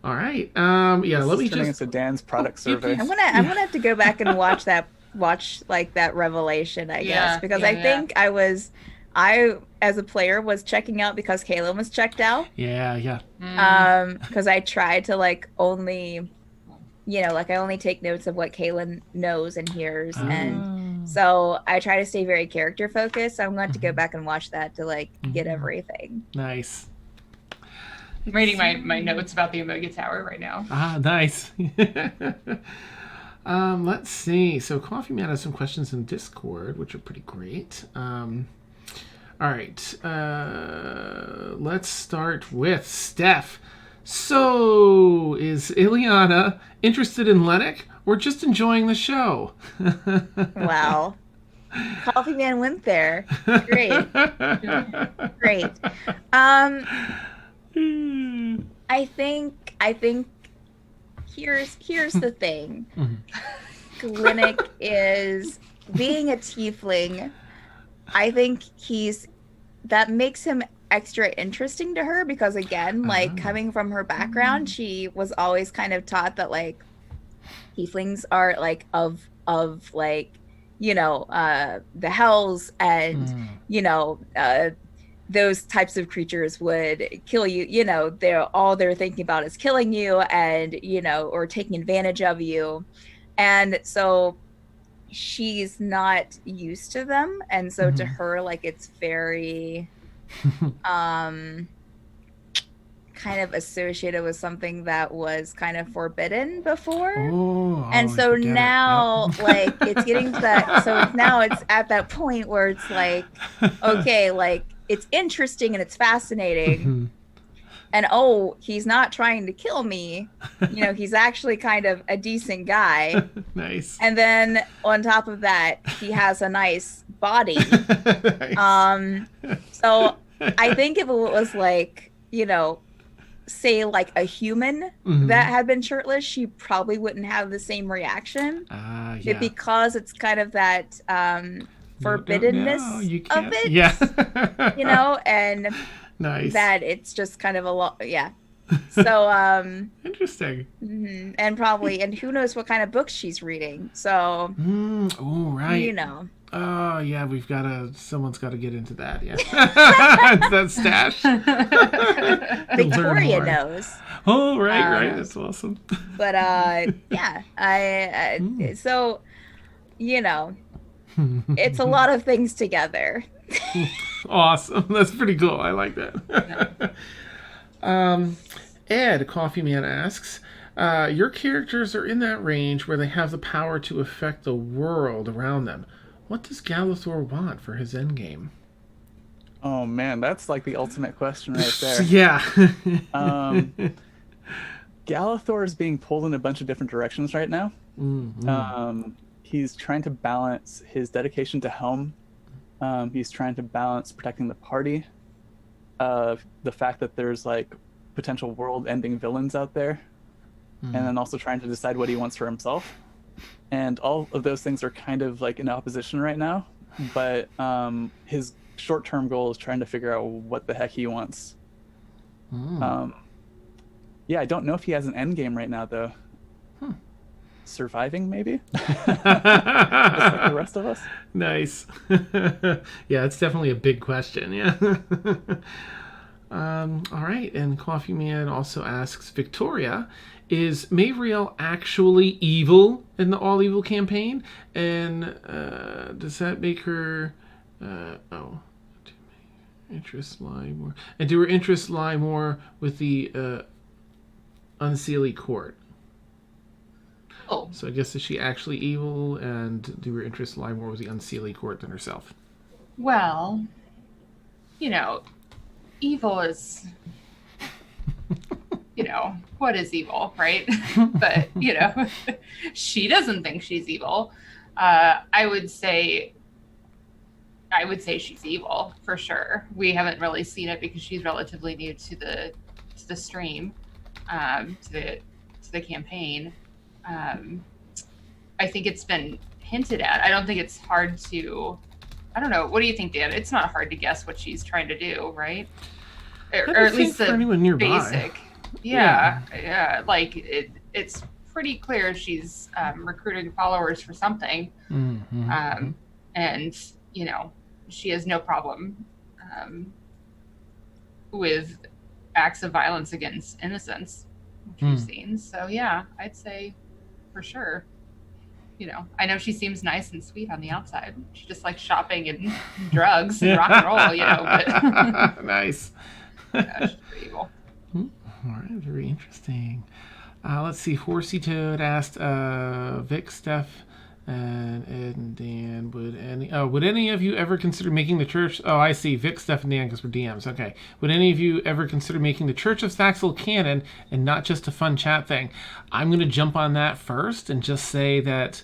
All right. Let me Turning into Dan's product survey. I'm gonna have to go back and watch that revelation, I guess, because I think I was I, as a player, was checking out because Kaylin was checked out. Yeah. Because I tried to like only, like I only take notes of what Kaylin knows and hears, and so I try to stay very character focused. So I'm going to go back and watch that to like get everything. Nice. I'm reading my notes about the Omega Tower right now. Nice. Let's see. So Coffee Man has some questions in Discord, which are pretty great. All right. Let's start with Steph. So, is Ileana interested in Lennox or just enjoying the show? Wow. Coffee Man went there. Great. Great. I think here's the thing. Lennox is being a tiefling. I think that makes him extra interesting to her because again, like coming from her background, she was always kind of taught that like tieflings are like of like, the hells and those types of creatures would kill you. They're thinking about is killing you and or taking advantage of you, and so she's not used to them, and so to her, like, it's very kind of associated with something that was kind of forbidden before. And so now like it's getting to that, so now it's at that point where it's like, okay, like it's interesting and it's fascinating. And he's not trying to kill me. He's actually kind of a decent guy. Nice. And then on top of that, he has a nice body. Nice. So I think if it was like, say like a human that had been shirtless, she probably wouldn't have the same reaction. Yeah. Because it's kind of that forbiddenness of it. Yeah. And nice. That it's just kind of a lot. Yeah. So interesting. And probably, and who knows what kind of books she's reading. So oh, right. Oh yeah, someone's got to get into that. Yeah. That stash. Victoria knows. Oh, right. That's awesome. But yeah, so it's a lot of things together. Awesome. That's pretty cool. I like that. Ed, Coffee Man asks, your characters are in that range where they have the power to affect the world around them. What does Galathor want for his endgame? Oh man, that's like the ultimate question right there. Yeah. Galathor is being pulled in a bunch of different directions right now. He's trying to balance his dedication to Helm. He's trying to balance protecting the party, the fact that there's like potential world-ending villains out there, and then also trying to decide what he wants for himself. And all of those things are kind of like in opposition right now, but his short-term goal is trying to figure out what the heck he wants. Yeah, I don't know if he has an end game right now though. Surviving, maybe? Just like the rest of us. Nice. Yeah, it's definitely a big question. Yeah. All right, and Coffee Man also asks, Victoria, is Mavriel actually evil in the All Evil campaign? And does that make her... interests lie more... And do her interests lie more with the Unseelie Court? Oh. So I guess, is she actually evil, and do her interests lie more with the Unseelie Court than herself? Well, evil is, what is evil, right? But, she doesn't think she's evil. I would say she's evil for sure. We haven't really seen it because she's relatively new to the stream, to the campaign. I think it's been hinted at. I don't think it's hard to... I don't know. What do you think, Dan? It's not hard to guess what she's trying to do, right? Or at least the basic. Yeah. Like, it's pretty clear she's recruiting followers for something. And, she has no problem with acts of violence against innocents, which we've seen. So yeah, I'd say for sure. I know she seems nice and sweet on the outside. She just likes shopping and drugs and rock and roll, but nice. Yeah, she's pretty evil. All right, very interesting. Let's see. Horsey Toad asked Vic, Steph, and Ed and Dan, would any of you ever consider making the church? Oh, I see. Vic, Steph, and Dan, because we're DMs. Okay. Would any of you ever consider making the Church of Thaxel canon and not just a fun chat thing? I'm going to jump on that first and just say that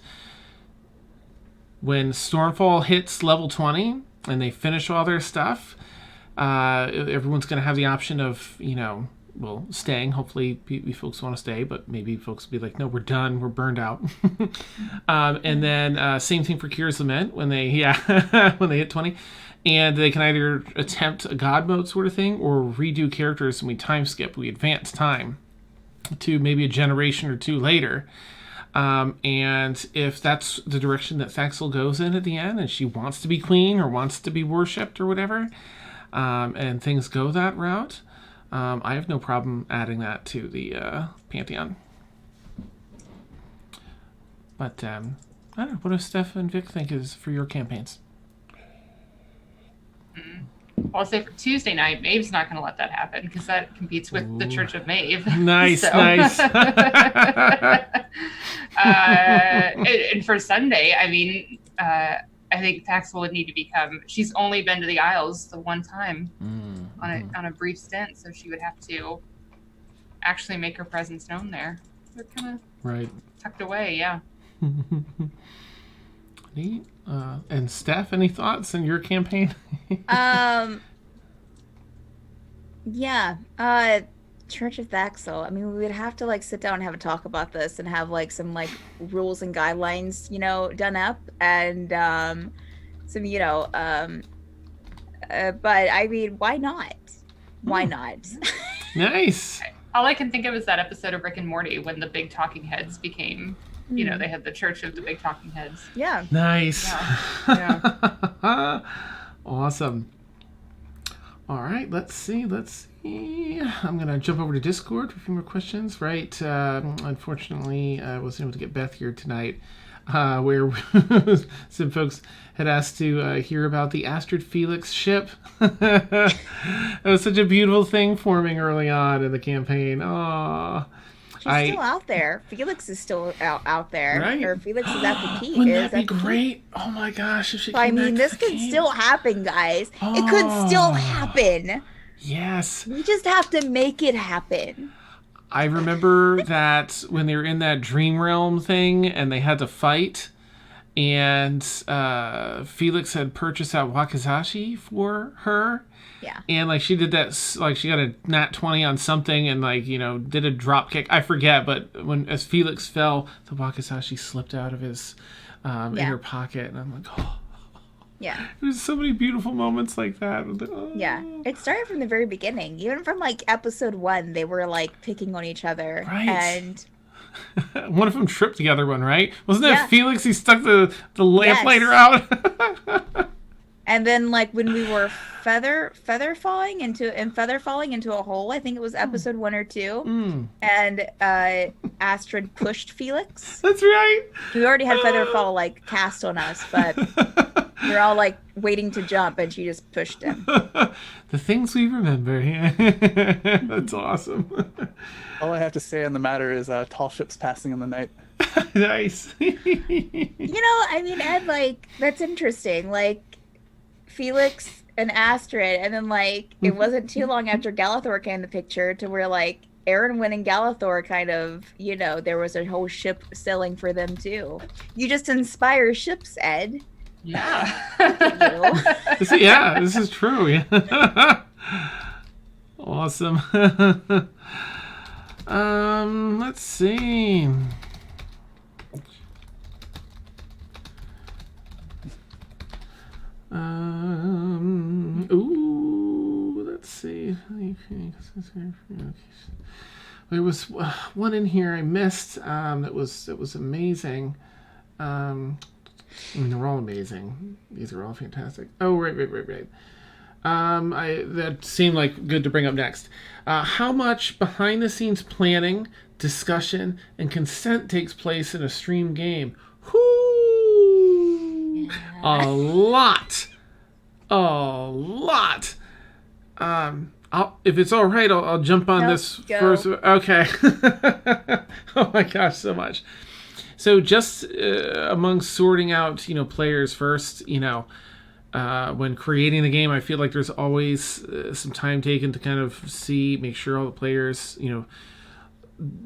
when Stormfall hits level 20 and they finish all their stuff, everyone's going to have the option of, staying. Hopefully folks want to stay, but maybe folks will be like, no, we're done. We're burned out. And then same thing for Kira's Lament when they hit 20. And they can either attempt a God mode sort of thing or redo characters and we time skip. We advance time to maybe a generation or two later. And if that's the direction that Thaxel goes in at the end and she wants to be queen or wants to be worshipped or whatever, and things go that route, I have no problem adding that to the Pantheon. But I don't know. What does Steph and Vic think is for your campaigns? I'll say for Tuesday night, Maeve's not going to let that happen because that competes with the Church of Maeve. Nice, nice. And for Sunday, I mean, I think Thaxel would need to become. She's only been to the Isles the one time on a brief stint, so she would have to actually make her presence known there. They're kind of tucked away, yeah. Neat. And Steph, any thoughts on your campaign? Yeah. Church of Thaxel. I mean, we would have to sit down and have a talk about this and have some rules and guidelines, done up and some, but I mean, why not? Why not? Nice. All I can think of is that episode of Rick and Morty when the big talking heads became, they had the Church of the Big Talking Heads. Yeah. Nice. Yeah. Awesome. All right, let's see. I'm going to jump over to Discord for a few more questions. Right. Unfortunately, I wasn't able to get Beth here tonight, where some folks had asked to hear about the Astrid Felix ship. It was such a beautiful thing forming early on in the campaign. Aww. She's still out there. Felix is still out there. Right? Or Felix is at the keep. Wouldn't that be great? Oh my gosh. If she I mean, this could still happen, guys. Oh. It could still happen. Yes. We just have to make it happen. I remember that when they were in that dream realm thing and they had to fight, and Felix had purchased that wakizashi for her. Yeah. And she did that, she got a nat 20 on something and did a drop kick. I forget, but as Felix fell, the wakizashi slipped out of his in her pocket, and I'm like, oh. Yeah. There's so many beautiful moments like that. Oh. Yeah. It started from the very beginning. Even from episode 1, they were picking on each other. Right. And one of them tripped the other one, right? Wasn't that Felix? He stuck the lamplighter out. And then when we were feather falling into a hole, I think it was episode 1 or 2. And Astrid pushed Felix. That's right. We already had Featherfall cast on us, but we were all waiting to jump, and she just pushed him. The things we remember. That's awesome. All I have to say on the matter is tall ships passing in the night. Nice. I mean, Ed, that's interesting. Felix and Astrid, and then it wasn't too long after Galathor came in the picture to where Arryn and Galathor kind of, there was a whole ship sailing for them too. You just inspire ships, Ed. Yeah. This is true. Yeah. Awesome. Let's see. Let's see. There was one in here I missed that was amazing. I mean, they're all amazing. These are all fantastic. Oh, right. That seemed like good to bring up next. How much behind-the-scenes planning, discussion, and consent takes place in a stream game? Whoo! Yeah. A lot. If it's all right, I'll jump on this go. first. Okay. Oh my gosh, so much. So just among sorting out, players first, when creating the game, I feel like there's always some time taken to kind of make sure all the players,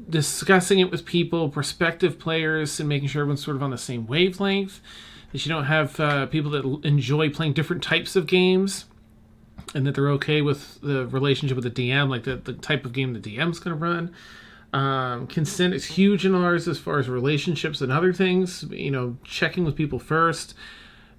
discussing it with people, prospective players, and making sure everyone's sort of on the same wavelength. That you don't have people that enjoy playing different types of games, and that they're okay with the relationship with the DM, like the type of game the DM's going to run. Consent is huge in ours as far as relationships and other things. Checking with people first,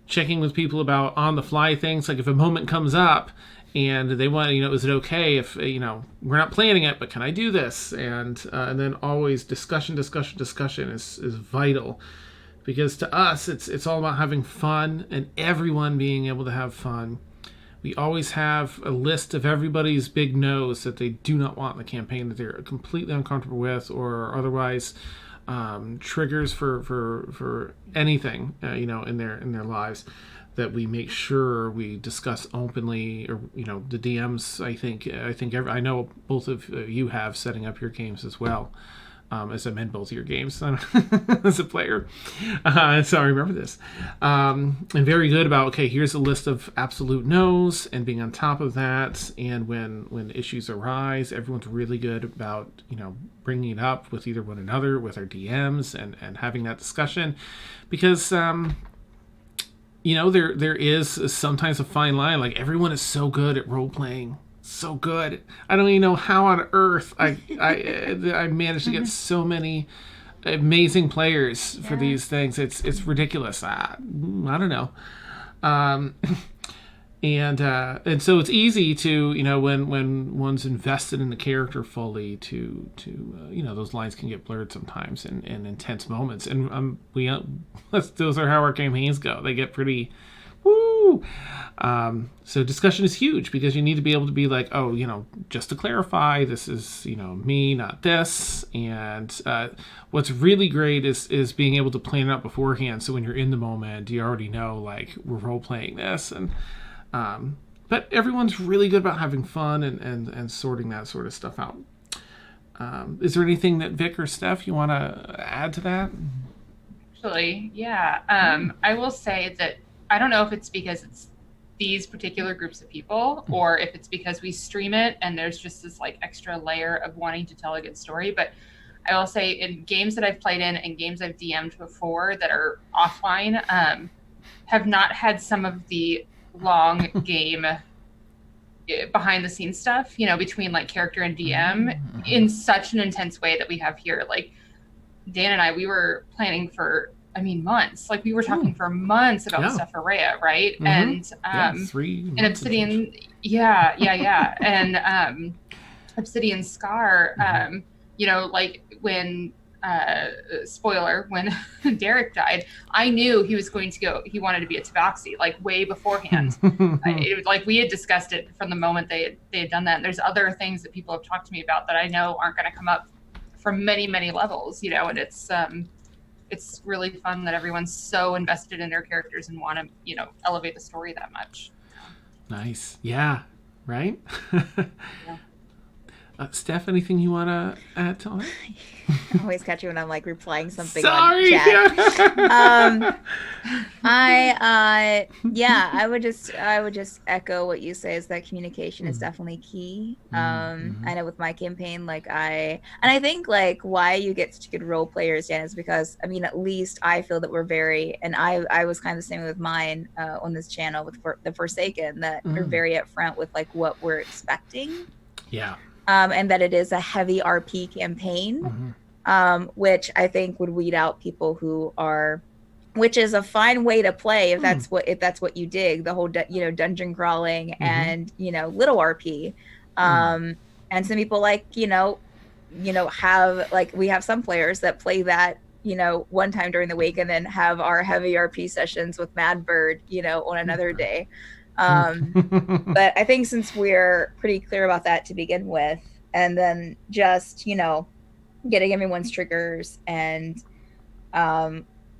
checking with people about on the fly things. Like if a moment comes up and they want, is it okay if, we're not planning it, but can I do this? And then always discussion is vital, because to us, it's all about having fun and everyone being able to have fun. We always have a list of everybody's big no's that they do not want in the campaign, that they're completely uncomfortable with, or otherwise triggers for anything, in their lives, that we make sure we discuss openly. Or the DMs. I know both of you have setting up your games as well. As I meant both of your games as a player. So I remember this. And very good about, okay, here's a list of absolute no's and being on top of that. And when issues arise, everyone's really good about, bringing it up with either one another, with our DMs, and having that discussion. Because, there is sometimes a fine line. Like, everyone is so good at role-playing. So good. I don't even know how on earth I managed to get so many amazing players for these things. It's ridiculous. I don't know. And so it's easy to, when one's invested in the character fully, to those lines can get blurred sometimes in intense moments. And those are how our campaigns go. They get pretty woo. So discussion is huge, because you need to be able to be like, oh, just to clarify, this is, me, not this. And what's really great is being able to plan it out beforehand. So when you're in the moment, you already know, like, we're role playing this. And but everyone's really good about having fun and sorting that sort of stuff out. Is there anything that Vic or Steph you want to add to that? Actually, yeah. I will say that I don't know if it's because it's these particular groups of people, or if it's because we stream it and there's just this like extra layer of wanting to tell a good story. But I will say, in games that I've played in and games I've DM'd before that are offline, have not had some of the long game behind the scenes stuff, between like character and DM in such an intense way that we have here. Like Dan and I, we were planning for, months. Like we were talking for months about stuff for Rhea, right? And 3 months. and Obsidian, and Obsidian Scar, like when spoiler, when Derek died, I knew he wanted to be a Tabaxi, like way beforehand. It was like we had discussed it from the moment they had done that. And there's other things that people have talked to me about that I know aren't going to come up from many, many levels, and it's really fun that everyone's so invested in their characters and want to, elevate the story that much. Nice. Yeah. Right? Yeah. Steph, anything you want to add to it? I always catch you when I'm like replying something Sorry. on chat. I would just echo what you say, is that communication is definitely key. I know with my campaign, I think like why you get such good role players, Dan, is because at least I feel that we're very, and I was kind of the same with mine on this channel with the Forsaken, that we're very upfront with like what we're expecting. Yeah. And that it is a heavy RP campaign, which I think would weed out people who are, which is a fine way to play if that's what you dig, the whole dungeon crawling and little RP, and some people have we have some players that play that one time during the week and then have our heavy RP sessions with Mad Bird, on another day. But I think since we're pretty clear about that to begin with, and then just, getting everyone's triggers, and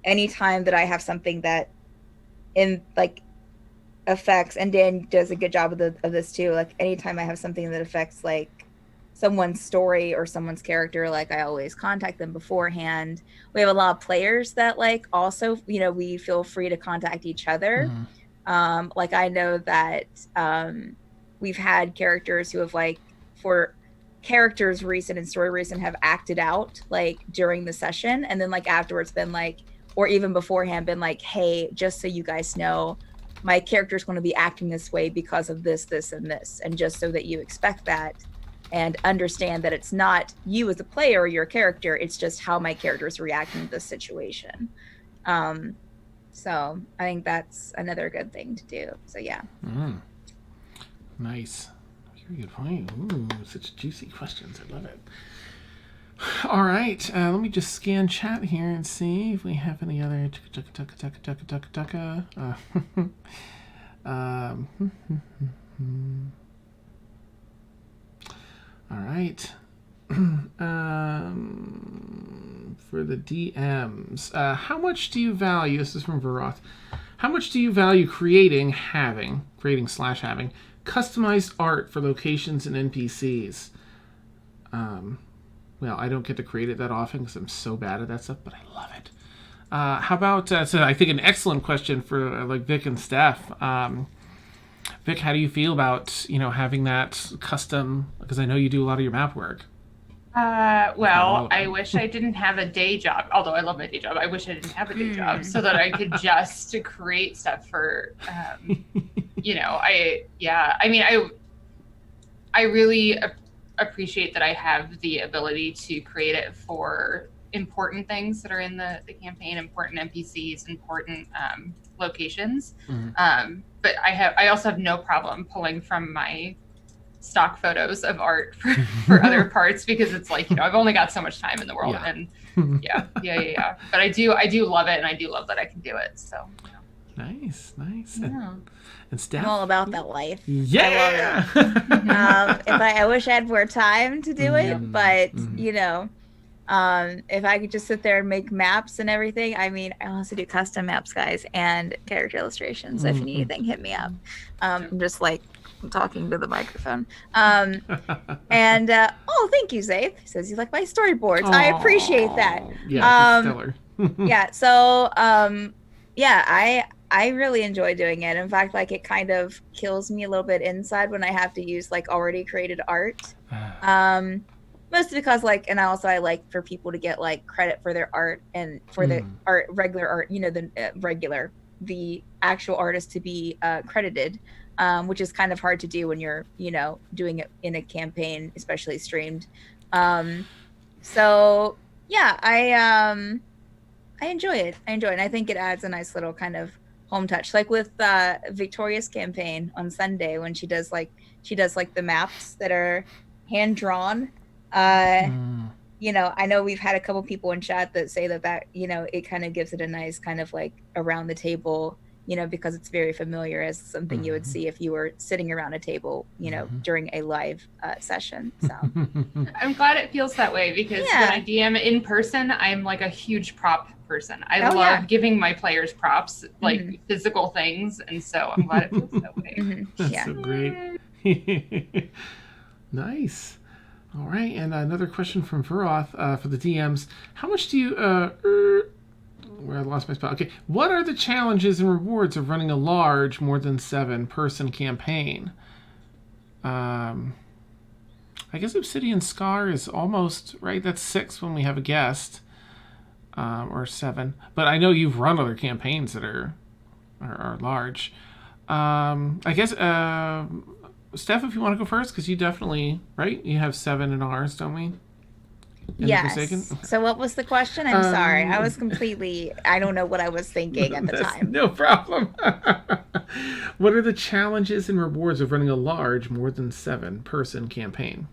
anytime that I have something that affects, and Dan does a good job of this too, like anytime I have something that affects like someone's story or someone's character, like I always contact them beforehand. We have a lot of players that like also, we feel free to contact each other. Like I know that we've had characters who have like, for characters reason and story reason, have acted out like during the session, and then like afterwards been like, or even beforehand been like, hey, just so you guys know, my character's going to be acting this way because of this, this, and this, and just so that you expect that and understand that it's not you as a player or your character, it's just how my character is reacting to this situation. So I think that's another good thing to do. So yeah. Nice. Very good point. Ooh, such juicy questions. I love it. All right. Let me just scan chat here and see if we have any other. All right. For the DMs, how much do you value? This is from Veroth. How much do you value creating /having customized art for locations and NPCs? Well, I don't get to create it that often because I'm so bad at that stuff, but I love it. How about, so I think an excellent question for like Vic and Steph. Vic, how do you feel about, having that custom, because I know you do a lot of your map work. Well, I wish I didn't have a day job, although I love my day job. I wish I didn't have a day job so that I could just create stuff for, I really appreciate that I have the ability to create it for important things that are in the campaign, important NPCs, important locations. But I also have no problem pulling from my stock photos of art for other parts, because it's like, I've only got so much time in the world. And yeah. But I do love it, and I do love that I can do it. So nice. Yeah. And Steph? I'm all about that life. Yeah. I love it. I wish I had more time to do it, but if I could just sit there and make maps and everything. I mean, I also do custom maps, guys, and character illustrations. So if you need anything, hit me up. I'm just like talking to the microphone. And thank you, Zaith. He says you like my storyboards. Aww. I appreciate that. Yeah, stellar. Yeah. So I really enjoy doing it. In fact, like it kind of kills me a little bit inside when I have to use like already created art. Mostly because and I like for people to get like credit for their art, and for the art, regular art, the actual artist to be credited, which is kind of hard to do when you're, doing it in a campaign, especially streamed. So yeah, I enjoy it. And I think it adds a nice little kind of home touch, like with Victoria's campaign on Sunday, when she does the maps that are hand drawn. I know we've had a couple people in chat that say that it kind of gives it a nice kind of like around the table, because it's very familiar as something you would see if you were sitting around a table, during a live session. So I'm glad it feels that way, because when I DM in person, I'm like a huge prop person. I love giving my players props, like physical things, and so I'm glad it feels that way. That's so great. Nice. All right, and another question from Veroth for the DMs. How much do you... where I lost my spot. Okay, what are the challenges and rewards of running a large, more than 7-person campaign? I guess Obsidian Scar is almost, right? That's 6 when we have a guest, or 7. But I know you've run other campaigns that are large. I guess... Steph, if you want to go first, because you definitely, right? You have 7 in ours, don't we? Yes. So what was the question? I'm sorry. I was I don't know what I was thinking at the time. No problem. What are the challenges and rewards of running a large, more than 7-person campaign?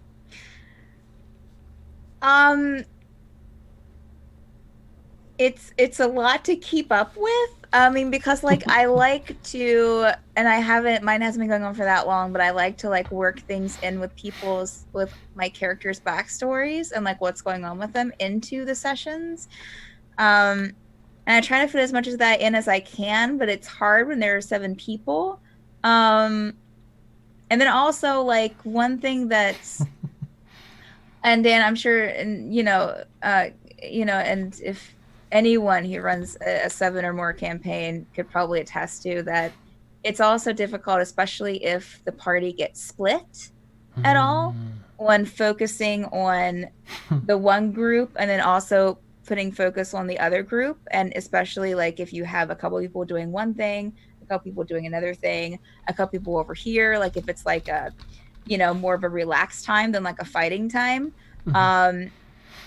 it's a lot to keep up with. I mean, because like I like to, and I haven't, mine hasn't been going on for that long, but I like to like work things in with with my characters' backstories and like what's going on with them into the sessions. And I try to fit as much of that in as I can, but it's hard when there are 7 people. And then also like one thing that's, and Dan, I'm sure, and and if anyone who runs a 7 or more campaign could probably attest to that, it's also difficult, especially if the party gets split at all, when focusing on the one group and then also putting focus on the other group. And especially like if you have a couple people doing one thing, a couple people doing another thing, a couple people over here, like if it's like a more of a relaxed time than like a fighting time,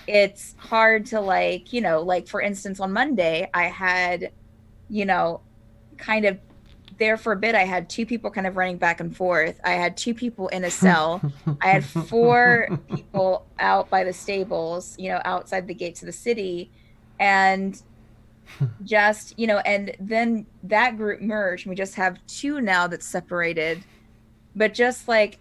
it's hard to like for instance on Monday I had kind of there for a bit, I had 2 people kind of running back and forth. I had 2 people in a cell. I had 4 people out by the stables, outside the gates of the city. And just, and then that group merged. And we just have 2 now that's separated. But just like,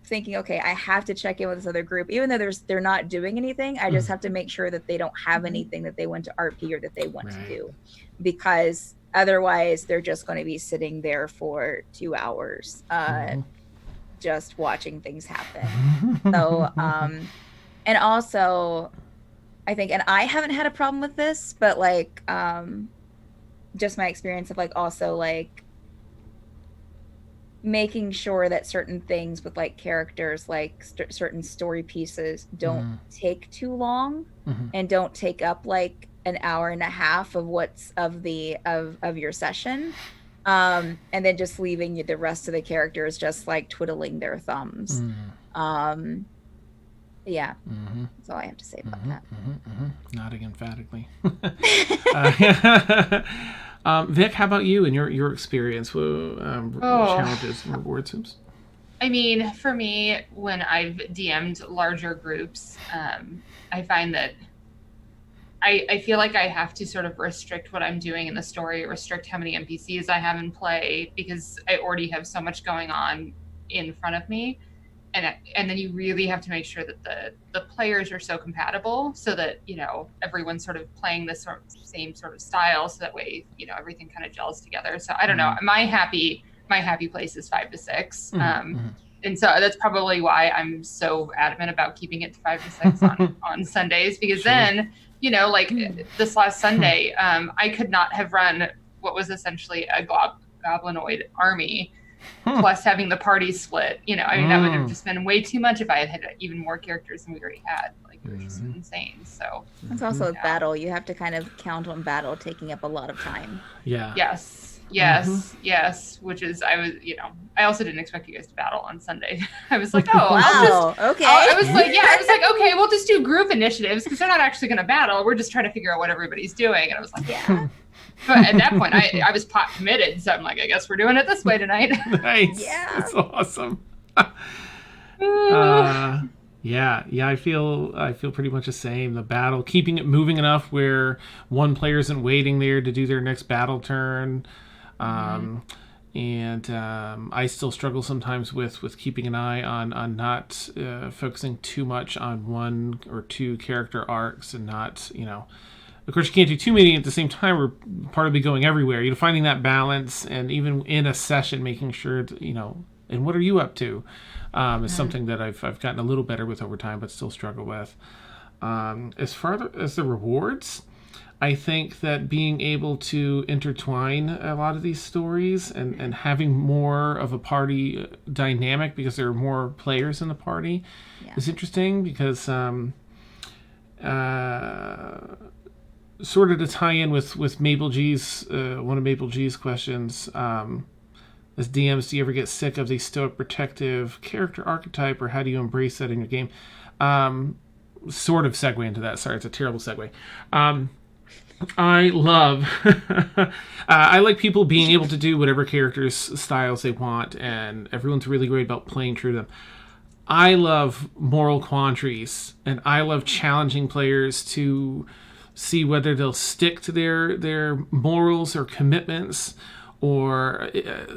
thinking, okay, I have to check in with this other group, even though they're not doing anything. I just have to make sure that they don't have anything that they want to RP or that they want to do, because otherwise they're just going to be sitting there for 2 hours, just watching things happen. So, and also I think, and I haven't had a problem with this, but like, just my experience of like, also like making sure that certain things with like characters, like certain story pieces don't take too long and don't take up like an hour and a half of of your session, and then just leaving the rest of the characters just like twiddling their thumbs. Yeah, that's all I have to say about that. Nodding emphatically. Vic, how about you and your experience? Challenges and rewards? I mean, for me, when I've DM'd larger groups, I find that I feel like I have to sort of restrict what I'm doing in the story, restrict how many NPCs I have in play, because I already have so much going on in front of me. And then you really have to make sure that the players are so compatible, so that everyone's sort of playing the same sort of style, so that way everything kind of gels together. So I don't know, my happy place is 5 to 6, and so that's probably why I'm so adamant about keeping it to 5 to 6 on Sundays, because then like this last Sunday, I could not have run what was essentially a goblinoid army. Plus having the party split, that would have just been way too much if I had even more characters than we already had. Like, it was just insane. So it's also a battle. You have to kind of count on battle taking up a lot of time. Yeah. Yes. Which is, I also didn't expect you guys to battle on Sunday. I was like, oh, wow, okay. I was like, okay, we'll just do group initiatives because they're not actually going to battle. We're just trying to figure out what everybody's doing. And I was like, yeah. But at that point, I was pot committed, so I'm like, I guess we're doing it this way tonight. Nice. Yeah. That's awesome. Yeah, I feel pretty much the same. The battle, keeping it moving enough where one player isn't waiting there to do their next battle turn. And I still struggle sometimes with keeping an eye on not focusing too much on 1 or 2 character arcs, and not, of course you can't do too many at the same time. We're part of going everywhere. Finding that balance, and even in a session, making sure that, and what are you up to, is something that I've gotten a little better with over time, but still struggle with. As far as the rewards, I think that being able to intertwine a lot of these stories and having more of a party dynamic, because there are more players in the party, is interesting, because sort of to tie in with Mabel G's, one of Mabel G's questions, as DMs, do you ever get sick of the stoic protective character archetype, or how do you embrace that in your game? Sort of segue into that. Sorry, it's a terrible segue. I love I like people being able to do whatever characters styles they want, and everyone's really great about playing true to them. I love moral quandaries, and I love challenging players to see whether they'll stick to their morals or commitments, or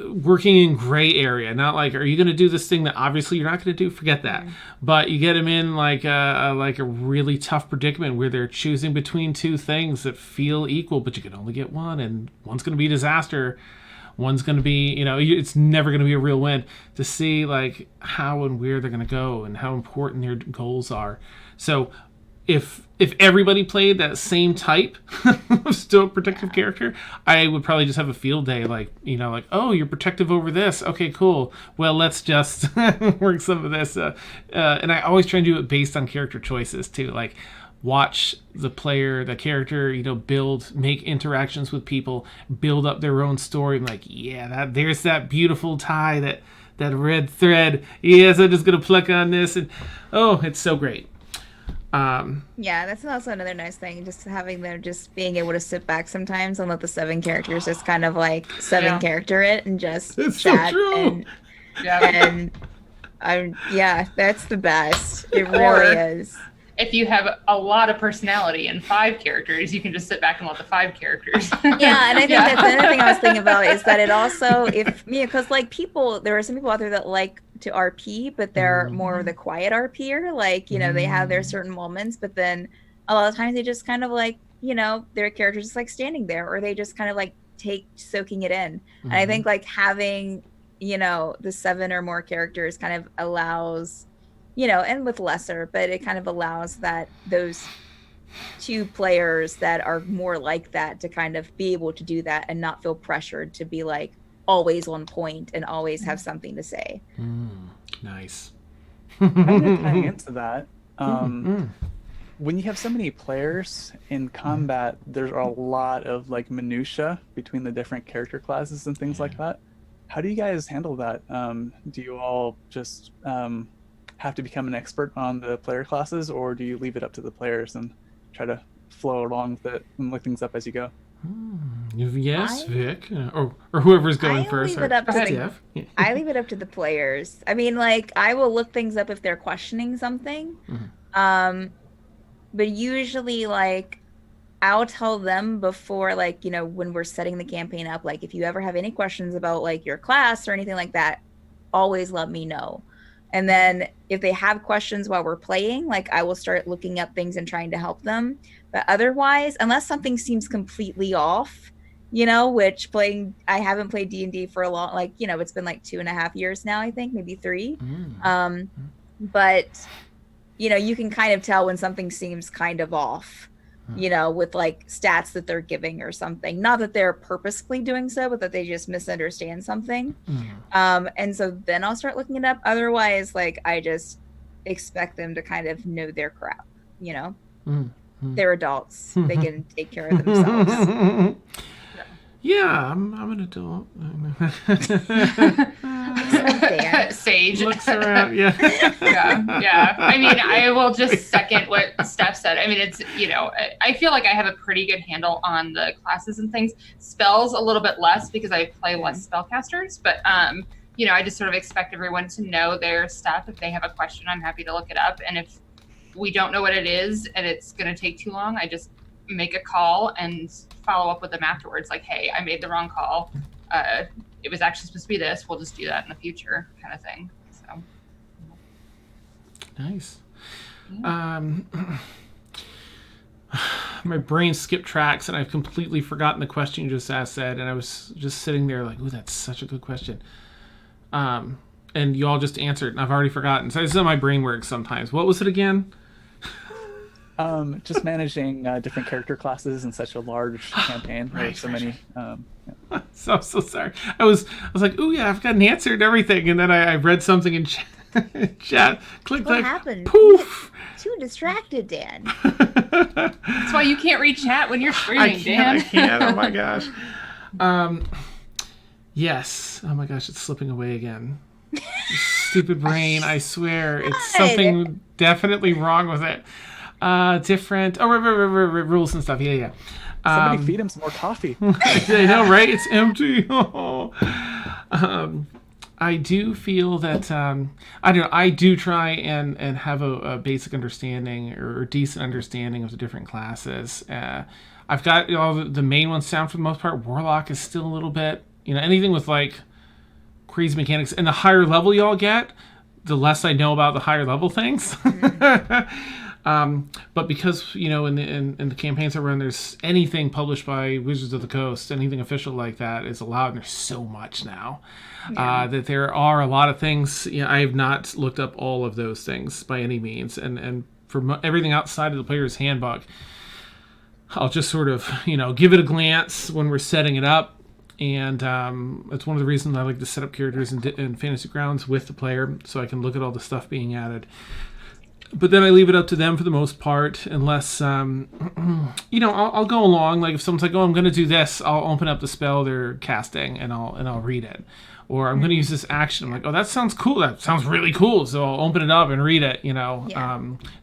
working in gray area. Not like, are you going to do this thing that obviously you're not going to do? Forget that. But you get them in like a really tough predicament where they're choosing between two things that feel equal, but you can only get one, and one's going to be disaster. One's going to be, it's never going to be a real win. To see like how and where they're going to go and how important their goals are. So if everybody played that same type of stoic protective character, I would probably just have a field day. Like, oh, you're protective over this. Okay, cool. Well, let's just work some of this. And I always try and do it based on character choices too. Like, watch the character, make interactions with people, build up their own story. I'm like, yeah, there's that beautiful tie, that red thread. Yes, I'm just gonna pluck on this, and oh, it's so great. Yeah, that's also another nice thing, just having them just being able to sit back sometimes and let the 7 characters just kind of like character it and just it's chat. So true. That's the best. It really is. If you have a lot of personality and 5 characters, you can just sit back and let the 5 characters. Yeah, and I think that's another thing I was thinking about is that it also, because like there are some people out there that like to RP, but they're more of the quiet RPer. Like, they have their certain moments, but then a lot of times they just kind of like, their characters just like standing there, or they just kind of like soaking it in. And I think like having, the 7 or more characters kind of allows, and with lesser, but it kind of allows that those 2 players that are more like that to kind of be able to do that and not feel pressured to be like always on point and always have something to say. Nice. Kind of tying into that, when you have so many players in combat, there's a lot of like minutia between the different character classes and things like that. How do you guys handle that? Do you all just have to become an expert on the player classes, or do you leave it up to the players and try to flow along with it and look things up as you go? Yes, Vic, or whoever's going first. I leave it up to the players. I mean, like, I will look things up if they're questioning something. But usually, like, I'll tell them before, like, when we're setting the campaign up, like, if you ever have any questions about, like, your class or anything like that, always let me know. And then if they have questions while we're playing, like, I will start looking up things and trying to help them. But otherwise, unless something seems completely off, I haven't played D&D for a long, like, it's been like 2.5 years now, I think, maybe 3. But, you can kind of tell when something seems kind of off, with like stats that they're giving or something. Not that they're purposely doing so, but that they just misunderstand something. And so then I'll start looking it up. Otherwise, like, I just expect them to kind of know their crap, They're adults. They can take care of themselves. Yeah, I'm an adult. Sage looks around. Yeah. yeah. I mean, I will just second what Steph said. I mean, it's, I feel like I have a pretty good handle on the classes and things. Spells a little bit less because I play less spellcasters, but I just sort of expect everyone to know their stuff. If they have a question, I'm happy to look it up. And if we don't know what it is and it's going to take too long, I just make a call and follow up with them afterwards. Like, hey, I made the wrong call. It was actually supposed to be this. We'll just do that in the future, kind of thing. So nice. My brain skipped tracks and I've completely forgotten the question you just asked, Ed, and I was just sitting there like, ooh, that's such a good question. And you all just answered and I've already forgotten. So this is how my brain works sometimes. What was it again? Just managing different character classes in such a large campaign. There's so many. So sorry. I was like, ooh, yeah, I've got an answer and everything, and then I read something in chat. Clicked, what like, happened? Poof. Too distracted, Dan. That's why you can't read chat when you're streaming, Dan. I can't. Oh my gosh. Yes. Oh my gosh, it's slipping away again. Stupid brain. I swear, it's something definitely wrong with it. Different rules and stuff. Yeah. Somebody feed him some more coffee. I know, right? It's empty. I do feel that I don't know. I do try and have a basic understanding or a decent understanding of the different classes. I've got all the main ones down for the most part. Warlock is still a little bit, anything with like crazy mechanics. And the higher level y'all get, the less I know about the higher level things. But because in the campaigns I run, there's anything published by Wizards of the Coast, anything official like that is allowed, and there's so much now that there are a lot of things. I have not looked up all of those things by any means, and for everything outside of the player's handbook, I'll just sort of give it a glance when we're setting it up. And it's one of the reasons I like to set up characters in Fantasy Grounds with the player, so I can look at all the stuff being added. But then I leave it up to them for the most part, unless, I'll go along. Like if someone's like, "Oh, I'm going to do this," I'll open up the spell they're casting and I'll read it. Or I'm going to use this action. I'm like, "Oh, that sounds cool. That sounds really cool." So I'll open it up and read it. Not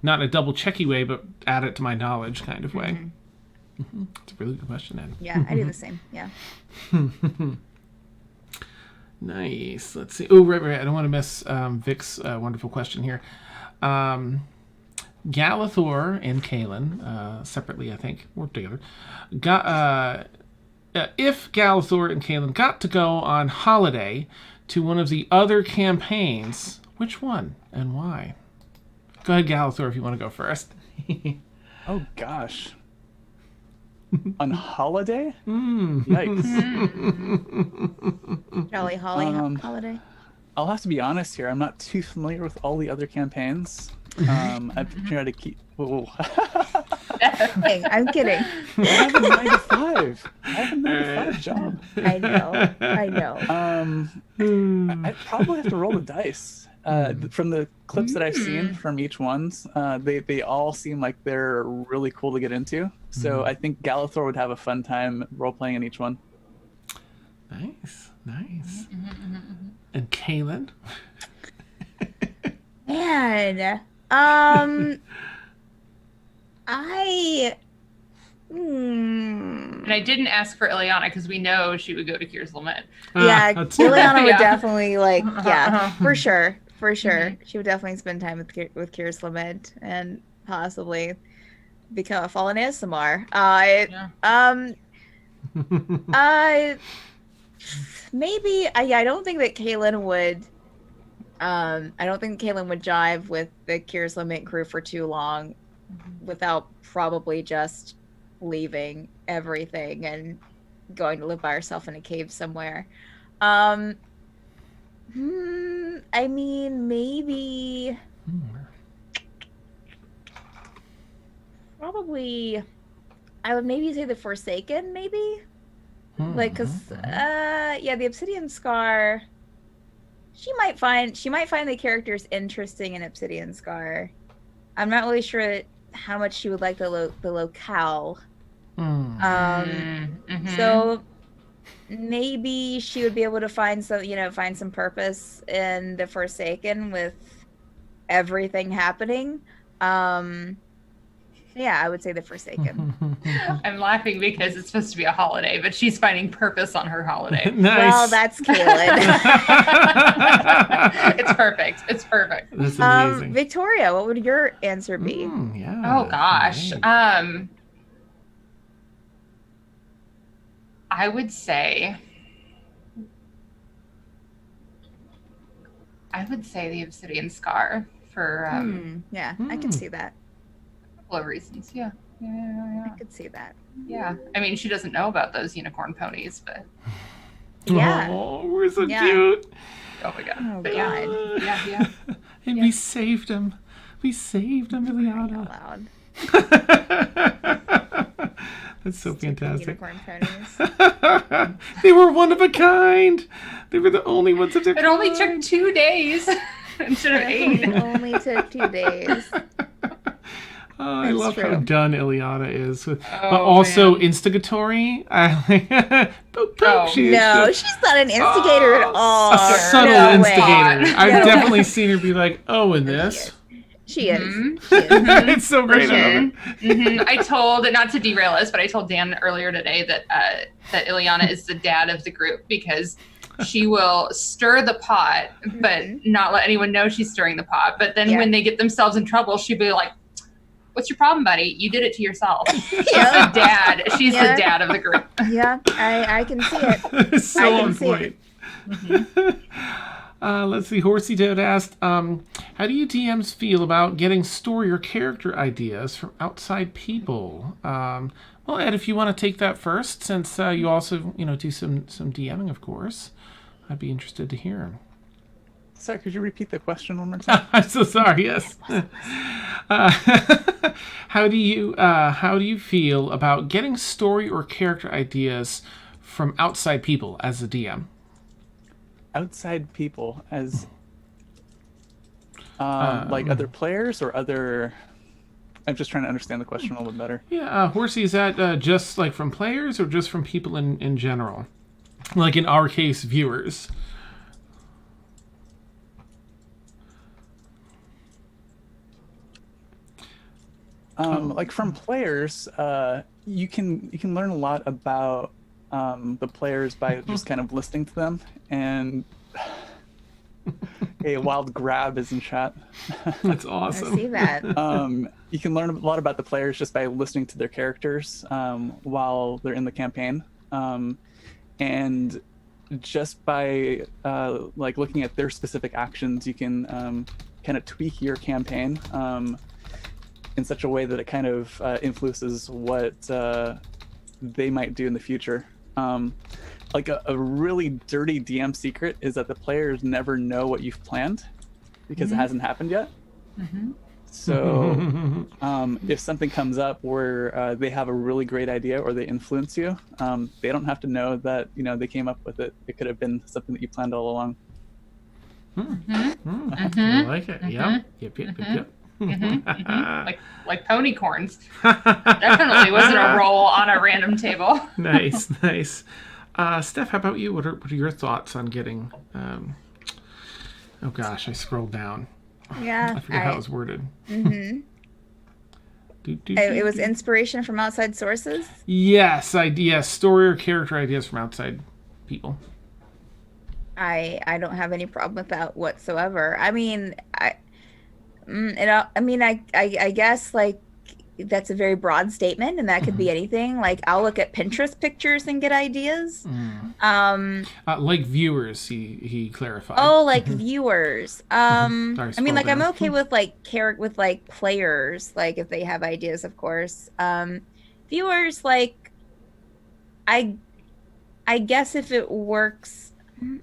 in a double checky way, but add it to my knowledge kind of way. Mm-hmm. It's a really good question, Ed. Yeah, I do the same. Yeah. Nice. Let's see. Oh, right. I don't want to miss Vic's wonderful question here. Galathor and Kaelin, separately, I think, or together, if Galathor and Kaelin got to go on holiday to one of the other campaigns, which one and why? Go ahead, Galathor, if you want to go first. Oh, gosh. On holiday? Yikes. Jolly holiday. I'll have to be honest here. I'm not too familiar with all the other campaigns. I've tried to keep. Whoa. I'm kidding. I have a 9 to 5. I have a 9 to 5 job. I know. I'd probably have to roll the dice. From the clips that I've seen from each ones, they all seem like they're really cool to get into. So I think Galathor would have a fun time role playing in each one. Nice. And Kaelin? Man, And I didn't ask for Ileana because we know she would go to Kier's Lament. Yeah, Ileana would definitely for sure. Mm-hmm. She would definitely spend time with Kier's Lament and possibly become a fallen ASMR. Maybe. I don't think that Kaelin would. I don't think Kaelin would jive with the Kier's Lament crew for too long, without probably just leaving everything and going to live by herself in a cave somewhere. I mean, maybe. Probably, I would maybe say the Forsaken, maybe. Because the Obsidian Scar. She might find the characters interesting in Obsidian Scar. I'm not really sure how much she would like the locale. So maybe she would be able to find some purpose in the Forsaken with everything happening. Yeah, I would say the Forsaken. I'm laughing because it's supposed to be a holiday, but she's finding purpose on her holiday. Nice. Well, that's Kaelin. It's perfect. That's amazing. Victoria, what would your answer be? Oh gosh. Right. I would say the Obsidian Scar for I could see that. a couple of reasons. Yeah. I could see that. Yeah. I mean, she doesn't know about those unicorn ponies, but Yeah. Oh, we're so Yeah. cute. oh my god. Oh, But God. yeah. And we saved him. Ileana. Loud. That's so Stupid fantastic. Unicorn ponies. They were one of a kind. They were the only ones of their It only kind. took 2 days instead of 8. It only took 2 days. Oh, I That's love how true. done Ileana is, but Oh, also man. instigatory. Poke, Oh, she is No, the- she's not an instigator at all. a subtle No way. instigator. I've No. definitely seen her be like, "Oh, in this." She is. Mhm. She is. It's so great. I love it. I told, not to derail us, but I told Dan earlier today that Ileana is the dad of the group because she will stir the pot, but not let anyone know she's stirring the pot. But then when they get themselves in trouble, she'll be like, "What's your problem, buddy? You did it to yourself." She's the dad. She's the dad of the group. Yeah, I can see it. So on point. Let's see. Horsey Toad asked, how do you DMs feel about getting story or character ideas from outside people? Well, Ed, if you want to take that first, since you also, do some DMing, of course, I'd be interested to hear. Sorry, could you repeat the question one more time? I'm so sorry. Yes. How do you feel about getting story or character ideas from outside people as a DM? Outside people as like other players or other. I'm just trying to understand the question a little bit better. Yeah, Horsey, is that just like from players or just from people in general? Like in our case, viewers. Like from players, you can learn a lot about the players by just kind of listening to them. And a wild grab is in chat. That's awesome. I see that. You can learn a lot about the players just by listening to their characters while they're in the campaign, and just by like looking at their specific actions, you can kind of tweak your campaign in such a way that it kind of influences what they might do in the future. Like a really dirty DM secret is that the players never know what you've planned because it hasn't happened yet. So if something comes up where they have a really great idea or they influence you, they don't have to know that they came up with it. It could have been something that you planned all along. I like it. Yep. Like ponycorns. Definitely wasn't a roll on a random table. Nice. Steph, how about you? What are your thoughts on getting? Oh gosh, I scrolled down. Yeah, I forget how it was worded. It was inspiration from outside sources. Yes, story or character ideas from outside people. I don't have any problem with that whatsoever. I mean, I guess like that's a very broad statement, and that could be anything. Like I'll look at Pinterest pictures and get ideas. Like viewers, he clarified. Oh, like viewers. Sorry, I mean, like down. I'm okay with like players, like if they have ideas, of course. Viewers, like I guess if it works.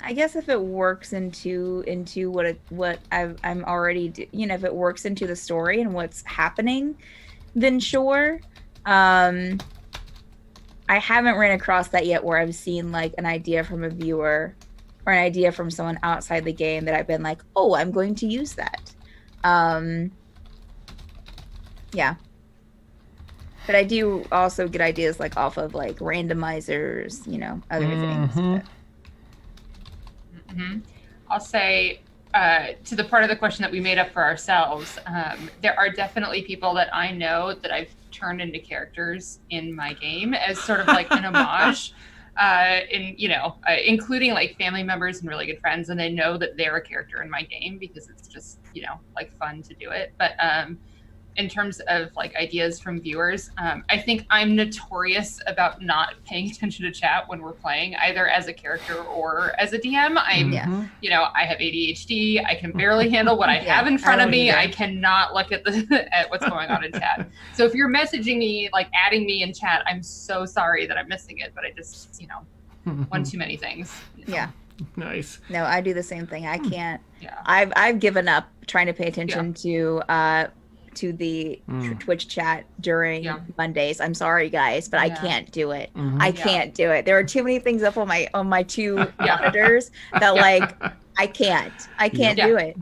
If it works into what I'm already if it works into the story and what's happening, then sure. I haven't ran across that yet where I've seen like an idea from a viewer or an idea from someone outside the game that I've been like, oh, I'm going to use that. Yeah. But I do also get ideas like off of like randomizers, other things. But. I'll say to the part of the question that we made up for ourselves, there are definitely people that I know that I've turned into characters in my game as sort of like an homage, including like family members and really good friends, and they know that they're a character in my game because it's just like fun to do it. But in terms of like ideas from viewers, I think I'm notorious about not paying attention to chat when we're playing, either as a character or as a DM. I have ADHD. I can barely handle what I have in front of me. I cannot look at at what's going on in chat. So if you're messaging me, like adding me in chat, I'm so sorry that I'm missing it, but I just, one too many things. Yeah. Nice. No, I do the same thing. I can't. Yeah. I've given up trying to pay attention to the Twitch chat during Mondays. I'm sorry, guys, but I can't do it. I can't do it. There are too many things up on my two monitors that like I can't do it.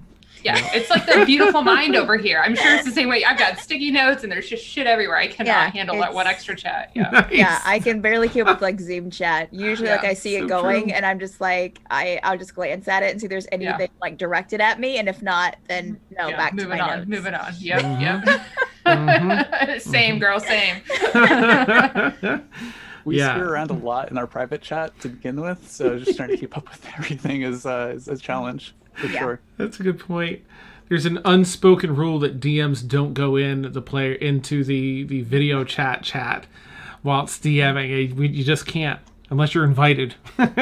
Yeah, it's like the beautiful mind over here. I'm sure it's the same way. I've got sticky notes and there's just shit everywhere. I cannot handle that one extra chat. Yeah. Nice. Yeah, I can barely keep up with like Zoom chat. Usually like I see it going true. and I'm just like I'll just glance at it and see if there's anything like directed at me, and if not, then back to my notes. Moving on. Yep. Same girl, same. We Yeah. screw around a lot in our private chat to begin with, so just trying to keep up with everything is a challenge for sure. That's a good point. There's an unspoken rule that DMs don't go into the video chat whilst DMing. You just can't unless you're invited. When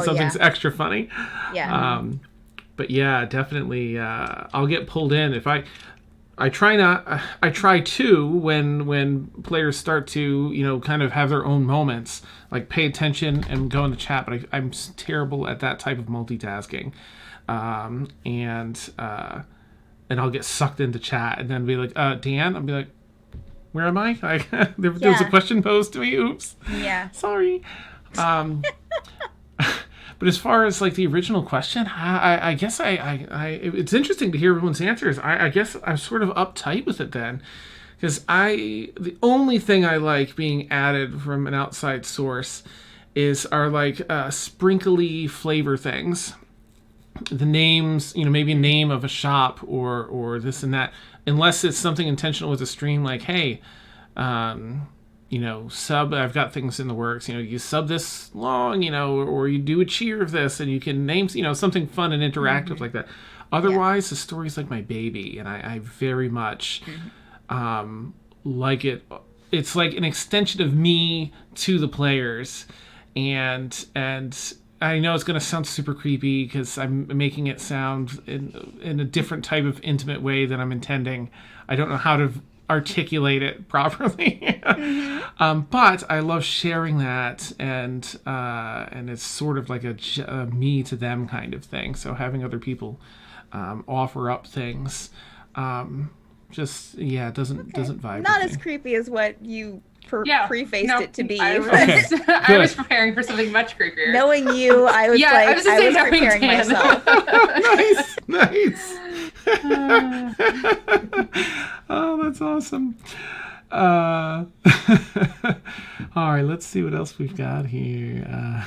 something's extra funny. Yeah. But yeah, definitely. I'll get pulled in if I try not. I try to when players start to kind of have their own moments, like pay attention and go in the chat. But I'm terrible at that type of multitasking, and I'll get sucked into chat and then be like, Dan, I'll be like, where am I? There was a question posed to me. Oops. Yeah. Sorry. But as far as like the original question, I guess it's interesting to hear everyone's answers. I guess I'm sort of uptight with it then, because the only thing I like being added from an outside source are like sprinkly flavor things. The names, maybe a name of a shop or this and that, unless it's something intentional with a stream, like, hey, sub, I've got things in the works, you sub this long, or you do a cheer of this and you can name, something fun and interactive like that. Otherwise, the story's like my baby, and I very much like it. It's like an extension of me to the players, and I know it's going to sound super creepy because I'm making it sound in a different type of intimate way than I'm intending. I don't know how to articulate it properly. But I love sharing that, and it's sort of like a me to them kind of thing. So having other people offer up things doesn't vibe. Not with as me. creepy as what you prefaced it to be. I was preparing for something much creepier. Knowing you, I was I was preparing myself. Nice. Oh, that's awesome. All right, let's see what else we've got here.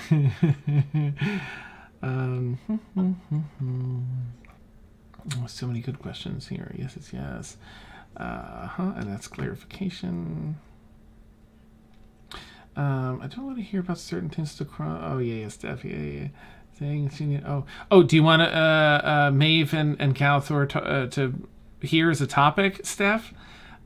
So many good questions here. Yes. And that's clarification. I don't want to hear about certain things to cross. Oh yeah, Steph. Yeah. Things. Oh. Do you want Maeve and Calathor to hear as a topic, Steph?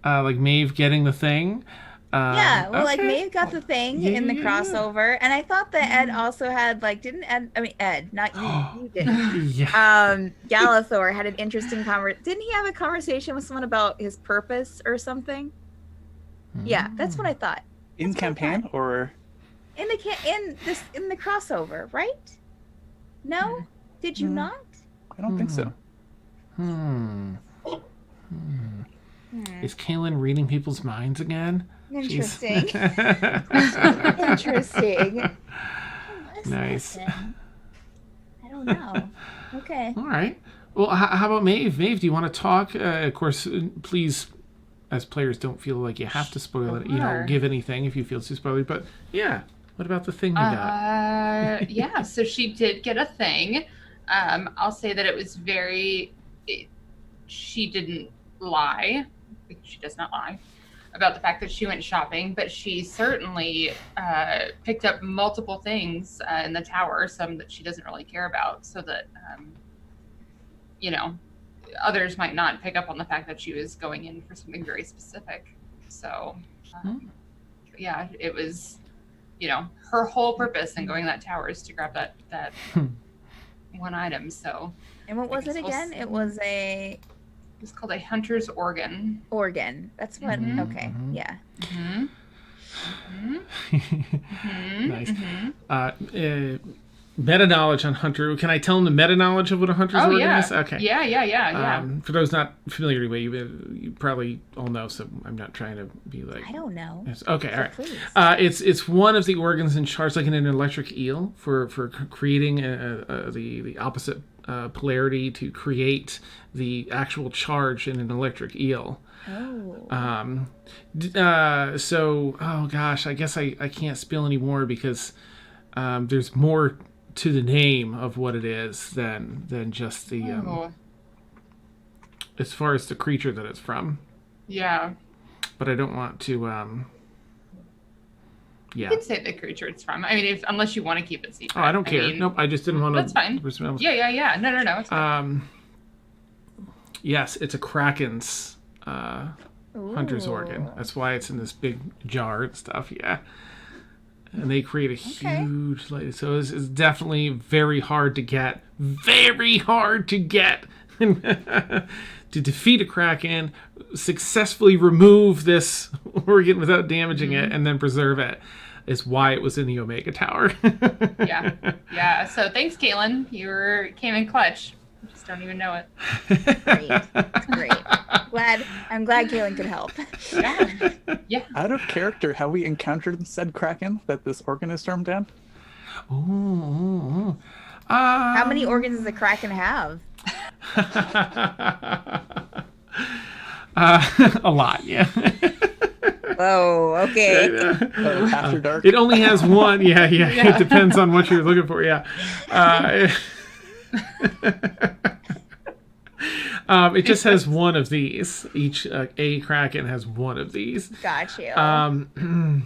Like Maeve getting the thing. Like Maeve got the thing in the crossover, and I thought that Ed also had Ed, not you, you didn't. Galathor had an interesting didn't he have a conversation with someone about his purpose or something? Yeah, that's what I thought. In campaign or in the crossover, right? No? Did you not? I don't think so. Is Kaylin reading people's minds again? Interesting. Interesting. Nice. I don't know. Okay. All right. Well, how about Maeve? Maeve, do you want to talk? Of course, please, as players, don't feel like you have to spoil it. Give anything if you feel too spoilery. But yeah, what about the thing you got? So she did get a thing. I'll say that it was she didn't lie. She does not lie about the fact that she went shopping, but she certainly picked up multiple things in the tower, some that she doesn't really care about, so that others might not pick up on the fact that she was going in for something very specific. So it was her whole purpose in going to that tower is to grab that one item. So and what was it again? It was it's called a hunter's organ. That's what. Okay. Yeah. Nice. Meta knowledge on hunter. Can I tell them the meta knowledge of what a hunter's organ is? Okay. Yeah. For those not familiar with you probably all know, so I'm not trying to be like. I don't know. Okay, so all right. Please. It's one of the organs in charge, like in an electric eel, for creating the opposite polarity to create the actual charge in an electric eel. Oh. Oh gosh, I guess I can't spill any more because there's more to the name of what it is than just the as far as the creature that it's from. Yeah. But I don't want to You can say the creature it's from. I mean, unless you want to keep it secret. Oh, I don't care. Nope, I just didn't want to. That's fine. Yeah. No. It's fine. Yes, it's a Kraken's hunter's organ. That's why it's in this big jar and stuff. Yeah. And they create a huge light. So it's definitely very hard to get. Very hard to get. To defeat a Kraken, successfully remove this organ without damaging it, and then preserve it is why it was in the Omega Tower. Yeah. So thanks, Caitlin. You came in clutch. You just don't even know it. Great. I'm glad Caitlin could help. Yeah. Out of character, have we encountered said Kraken that this organ is termed down? How many organs does the Kraken have? A lot, yeah. Oh, okay. After dark. It only has one. Yeah. It depends on what you're looking for. Yeah. It just has one of these. Each a Kraken has one of these. Got you. Can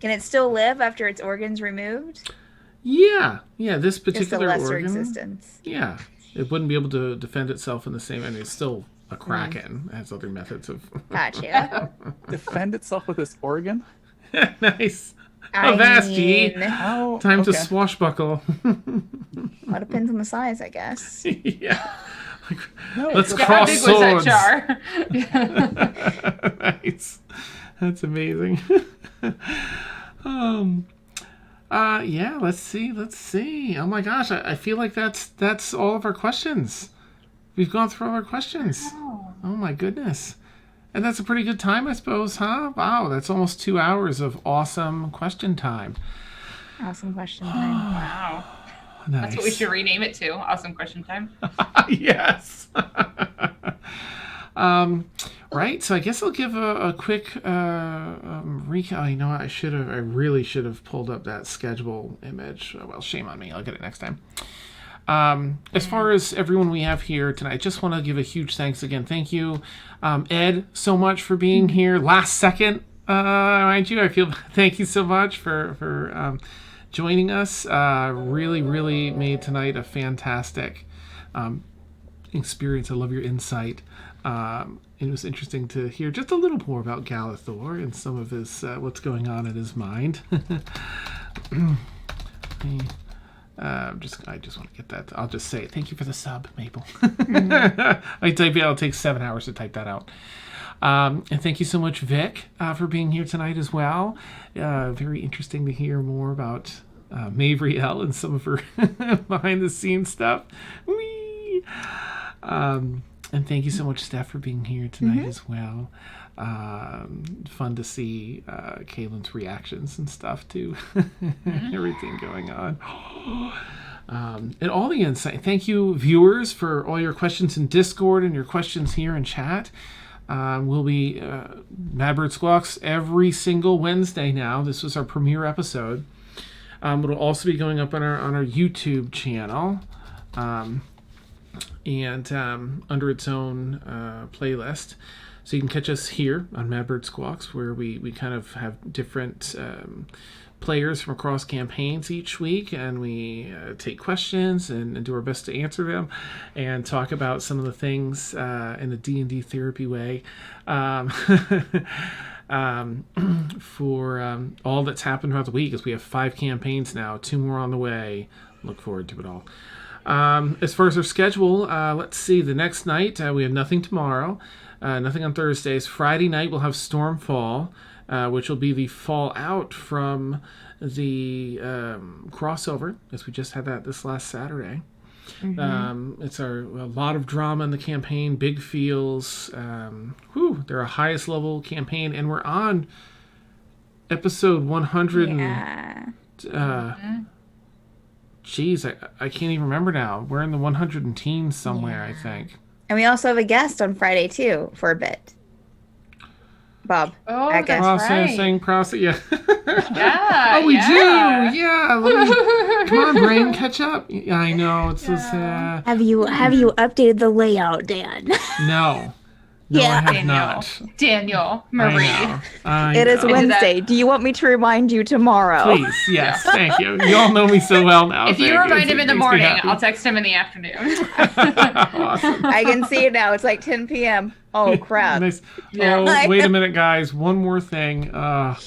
it still live after its organs removed? Yeah. This particular just a lesser organ. existence. Yeah. It wouldn't be able to defend itself in the same way. It's still a Kraken. It has other methods of. Gotcha. Defend itself with this organ? Nice. I Avast ye. mean, Time to swashbuckle. Well, depends on the size, I guess. Yeah. No, Let's it's cross How big swords. was that jar? Nice. That's amazing. Yeah, let's see. Oh my gosh, I feel like that's all of our questions. We've gone through all our questions. Oh my goodness. And that's a pretty good time, I suppose, huh? Wow, that's almost 2 hours of awesome question time. Awesome question time. Wow. Nice. That's what we should rename it to. Awesome question time. Yes. Right. So I guess I'll give a quick recap. You know what? I really should have pulled up that schedule image. Well, shame on me. I'll get it next time. As far as everyone we have here tonight, I just want to give a huge thanks again. Thank you, Ed, so much for being here last second. Mind you, thank you so much for joining us. Really made tonight a fantastic experience. I love your insight. It was interesting to hear just a little more about Galithor and some of his what's going on in his mind. I just want to get that. I'll just say thank you for the sub, Maple. It'll take 7 hours to type that out. And thank you so much, Vic, for being here tonight as well. Very interesting to hear more about Mavriel and some of her behind-the-scenes stuff. Whee! And thank you so much, Steph, for being here tonight as well. Fun to see Caitlin's reactions and stuff to everything going on. And all the insight. Thank you, viewers, for all your questions in Discord and your questions here in chat. We'll be Mad Bird Squawks every single Wednesday now. This was our premiere episode. It'll also be going up on our YouTube channel. And under its own playlist. So you can catch us here on Mad Bird Squawks, where we kind of have different players from across campaigns each week, and we take questions and do our best to answer them and talk about some of the things in the D&D therapy way for all that's happened throughout the week, as we have 5 campaigns now, 2 more on the way. Look forward to it all. As far as our schedule, let's see. The next night, we have nothing tomorrow, nothing on Thursdays. Friday night, we'll have Stormfall, which will be the fallout from the crossover, as we just had that this last Saturday. It's a lot of drama in the campaign, big feels. They're a highest level campaign, and we're on episode 100. Yeah. Geez, I can't even remember now. We're in the 100 and teens somewhere, I think. And we also have a guest on Friday, too, for a bit. Bob. Oh, that guest. Processing, yeah. Yeah. Oh, we do. Yeah. Come on, brain, catch up. Yeah, I know. It's so sad. Have you updated the layout, Dan? No. No, Yeah. I have Daniel. not. Daniel, Marie. It is know. Wednesday. Do you want me to remind you tomorrow? Please, yes, thank you. You all know me so well now. If you Thank remind him It in the makes me morning, happy. I'll text him in the afternoon. Awesome. I can see it now. It's like 10 p.m. Oh, crap. Nice. Yeah. Oh, wait a minute, guys. One more thing. God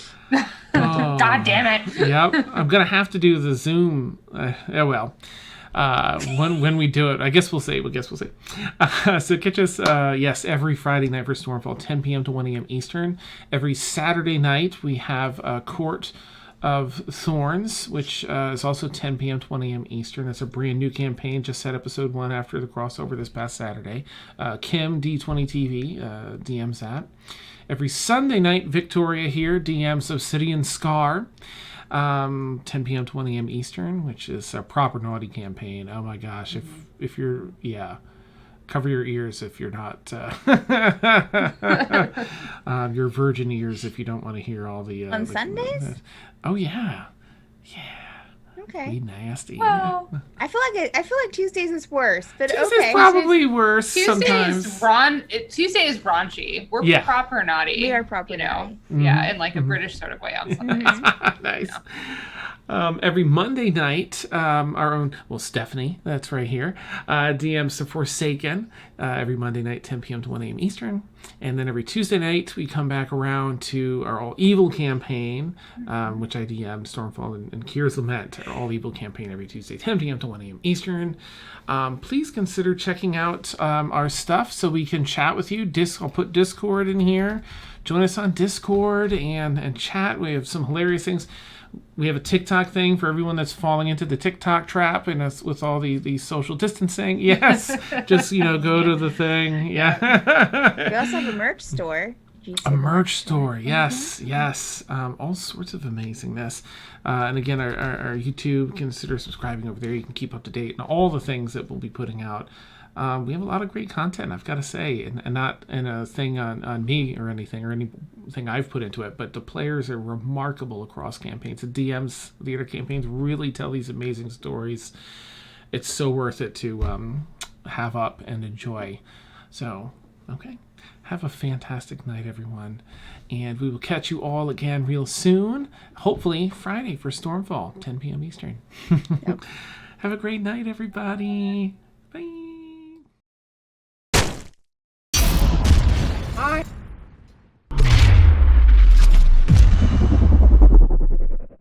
damn it. Yep. I'm going to have to do the Zoom. Well. When we do it, I guess we'll see. So catch us, yes, every Friday night for Stormfall, 10 p.m. to 1 a.m. Eastern. Every Saturday night, we have Court of Thorns, which is also 10 p.m. to 1 a.m. Eastern. That's a brand new campaign. Just set episode 1 after the crossover this past Saturday. Kim, D20 TV, DMs that. Every Sunday night, Victoria here, DMs Obsidian Scar. 10 p.m. to 1 a.m. Eastern, which is a proper naughty campaign. Oh my gosh, if you're, cover your ears if you're not, your virgin ears if you don't want to hear all the... On Sundays? Oh yeah. Okay. Be nasty. Well, I feel like Tuesdays is worse, but Tuesday's okay. probably worse Tuesday sometimes. Tuesday is raunchy. We're Yeah. proper naughty. We are proper you know. naughty. Yeah, in like a British sort of way on Sundays. Nice. Every Monday night, our own, Stephanie, that's right here, DMs The Forsaken, every Monday night, 10 p.m. to 1 a.m. Eastern. And then every Tuesday night, we come back around to our All Evil campaign, which I DM Stormfall and Kira's Lament, our All Evil campaign every Tuesday, 10 p.m. to 1 a.m. Eastern. Please consider checking out our stuff so we can chat with you. I'll put Discord in here. Join us on Discord and chat. We have some hilarious things. We have a TikTok thing for everyone that's falling into the TikTok trap and us with all the social distancing. Yes, just go to the thing. Yeah. We also have a merch store. A merch store, yes. All sorts of amazingness. And again, our YouTube, consider subscribing over there. You can keep up to date on all the things that we'll be putting out. We have a lot of great content, I've got to say, and not in a thing on me or anything I've put into it, but the players are remarkable across campaigns. The DMs, the other campaigns really tell these amazing stories. It's so worth it to have up and enjoy. So, okay. Have a fantastic night, everyone. And we will catch you all again real soon. Hopefully Friday for Stormfall, 10 p.m. Eastern. Yep. Have a great night, everybody. Bye.